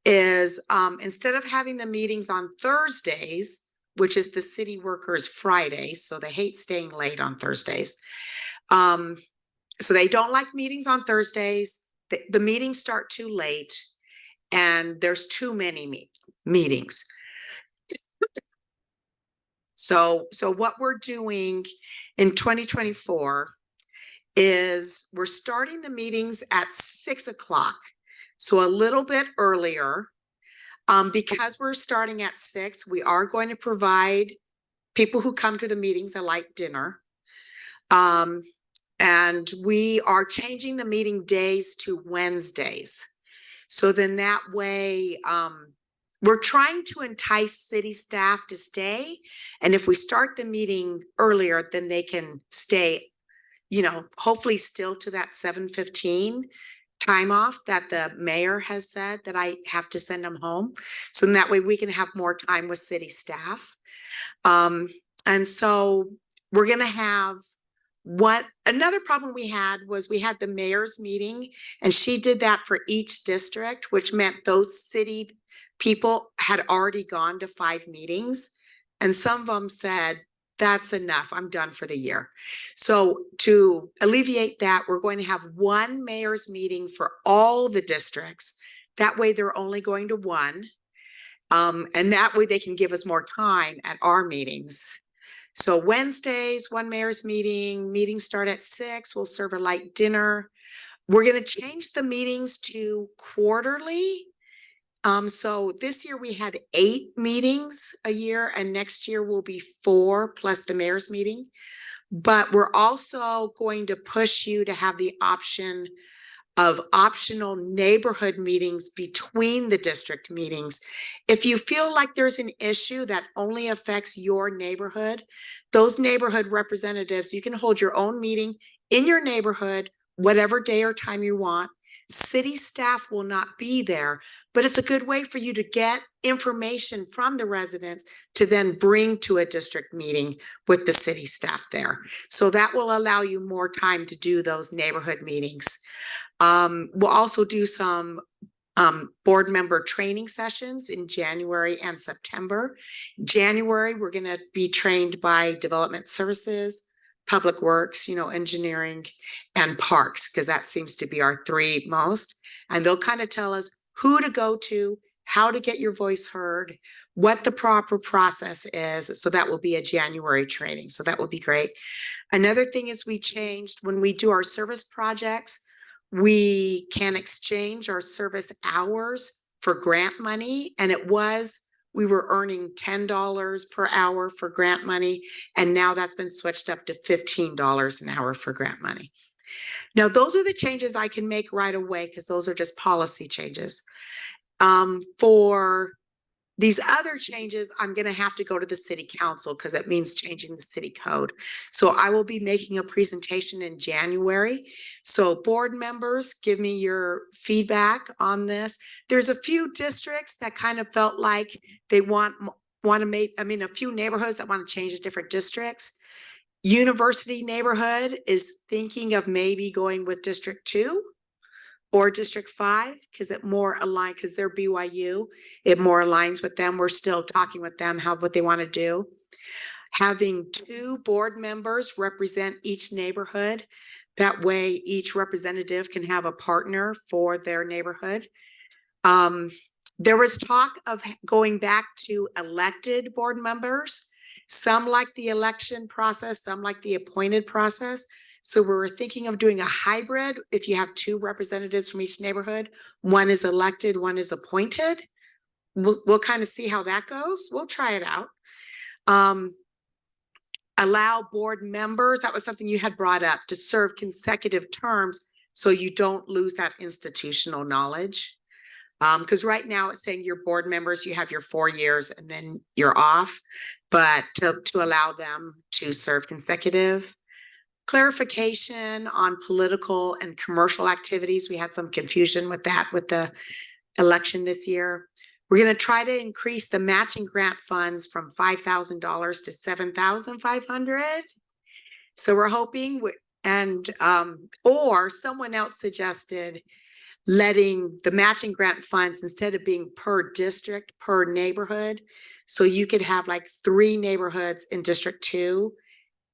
is instead of having the meetings on Thursdays, which is the city workers' Friday, so they hate staying late on Thursdays. So they don't like meetings on Thursdays. the meetings start too late and there's too many meetings. So what we're doing in 2024 is we're starting the meetings at 6 o'clock. So a little bit earlier. Because we're starting at 6, we are going to provide people who come to the meetings a light dinner. And we are changing the meeting days to Wednesdays. So then that way, we're trying to entice city staff to stay. And if we start the meeting earlier, then they can stay, you know, hopefully still to that 7:15 time off that the mayor has said that I have to send them home. So in that way we can have more time with city staff. And so we're going to have another problem we had was we had the mayor's meeting and she did that for each district, which meant those city people had already gone to 5 meetings. And some of them said, that's enough. I'm done for the year. So to alleviate that, we're going to have one mayor's meeting for all the districts. That way they're only going to one. And that way they can give us more time at our meetings. So Wednesdays, one mayor's meeting, meetings start at 6. We'll serve a light dinner. We're going to change the meetings to quarterly. So this year we had 8 meetings a year and next year will be 4 plus the mayor's meeting. But we're also going to push you to have the option of optional neighborhood meetings between the district meetings. If you feel like there's an issue that only affects your neighborhood, those neighborhood representatives, you can hold your own meeting in your neighborhood, whatever day or time you want. City staff will not be there, but it's a good way for you to get information from the residents to then bring to a district meeting with the city staff there. So that will allow you more time to do those neighborhood meetings. We'll also do some board member training sessions in January and September. January, we're going to be trained by Development Services, Public Works, engineering, and parks, because that seems to be our 3 most. And they'll kind of tell us who to go to, how to get your voice heard, what the proper process is. So that will be a January training. So that will be great. Another thing is we changed when we do our service projects, we can exchange our service hours for grant money. And we were earning $10 per hour for grant money. And now that's been switched up to $15 an hour for grant money. Now, those are the changes I can make right away because those are just policy changes. For these other changes, I'm going to have to go to the city council because that means changing the city code. So I will be making a presentation in January. So board members, give me your feedback on this. There's a few districts that kind of felt like they want to make, a few neighborhoods that want to change to different districts. University neighborhood is thinking of maybe going with District 2 or District 5 because it more aligned, because they're BYU, it more aligns with them. We're still talking with them what they want to do. Having 2 board members represent each neighborhood. That way each representative can have a partner for their neighborhood. There was talk of going back to elected board members. Some like the election process, some like the appointed process. So we're thinking of doing a hybrid. If you have 2 representatives from each neighborhood, one is elected, one is appointed. We'll kind of see how that goes. We'll try it out. Allow board members, that was something you had brought up, to serve consecutive terms so you don't lose that institutional knowledge. Because right now it's saying your board members, you have your 4 years and then you're off, but to allow them to serve consecutive. Clarification on political and commercial activities. We had some confusion with that with the election this year. We're going to try to increase the matching grant funds from $5,000 to $7,500. So we're hoping, or someone else suggested letting the matching grant funds, instead of being per district, per neighborhood. So you could have like 3 neighborhoods in District 2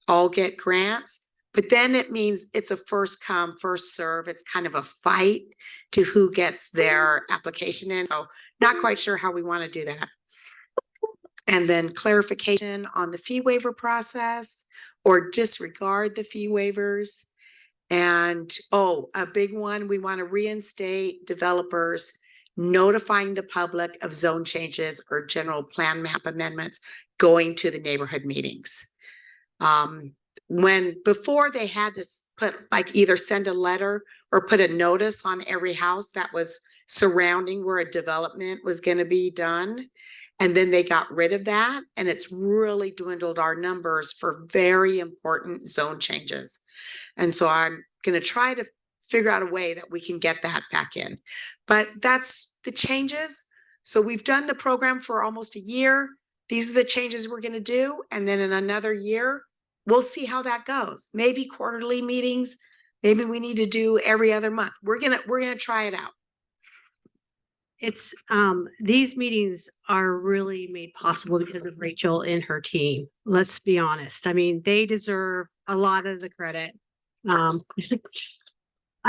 all get grants, But then it means it's a first come, first serve. It's kind of a fight to who gets their application in. So not quite sure how we want to do that. And then clarification on the fee waiver process or disregard the fee waivers. And, oh, a big one, we want to reinstate developers notifying the public of zone changes or general plan map amendments going to the neighborhood meetings. When before they had to put like either send a letter or put a notice on every house that was surrounding where a development was going to be done. And then they got rid of that. And it's really dwindled our numbers for very important zone changes. And so I'm going to try to figure out a way that we can get that back in. But that's the changes. So we've done the program for almost a year. These are the changes we're going to do. And then in another year, we'll see how that goes. Maybe quarterly meetings. Maybe we need to do every other month. We're gonna try it out. It's these meetings are really made possible because of Rachel and her team. Let's be honest. I mean, they deserve a lot of the credit. I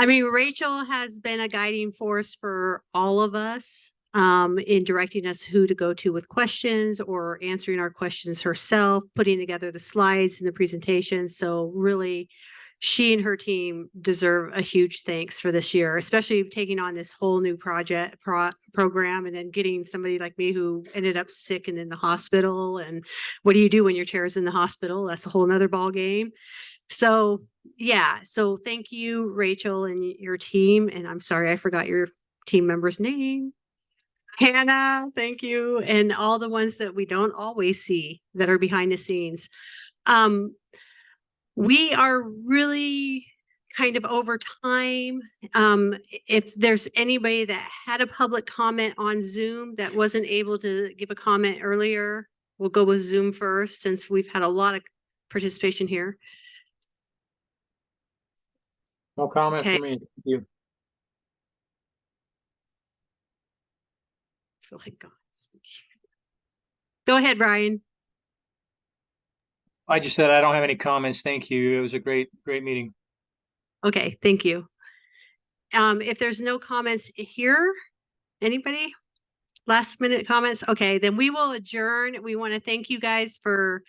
mean, Rachel has been a guiding force for all of us in directing us who to go to with questions or answering our questions herself, putting together the slides and the presentation. So really, she and her team deserve a huge thanks for this year, especially taking on this whole new program and then getting somebody like me who ended up sick and in the hospital. And what do you do when your chair is in the hospital? That's a whole nother ball game. So yeah, so thank you, Rachel, and your team. And I'm sorry, I forgot your team member's name. Hannah, thank you. And all the ones that we don't always see that are behind the scenes. We are really kind of over time. If there's anybody that had a public comment on Zoom that wasn't able to give a comment earlier, we'll go with Zoom first since we've had a lot of participation here. No comment Okay. for me. Thank you. I feel like God's speaking. Go ahead, Brian. I just said I don't have any comments. Thank you. It was a great meeting. Okay, thank you. If there's no comments here, anybody? Last minute comments? Okay, then we will adjourn. We want to thank you guys for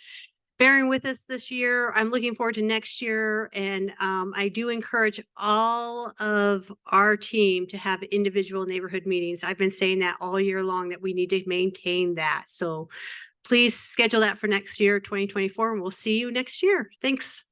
bearing with us this year. I'm looking forward to next year. And I do encourage all of our team to have individual neighborhood meetings. I've been saying that all year long that we need to maintain that. So please schedule that for next year, 2024, and we'll see you next year. Thanks.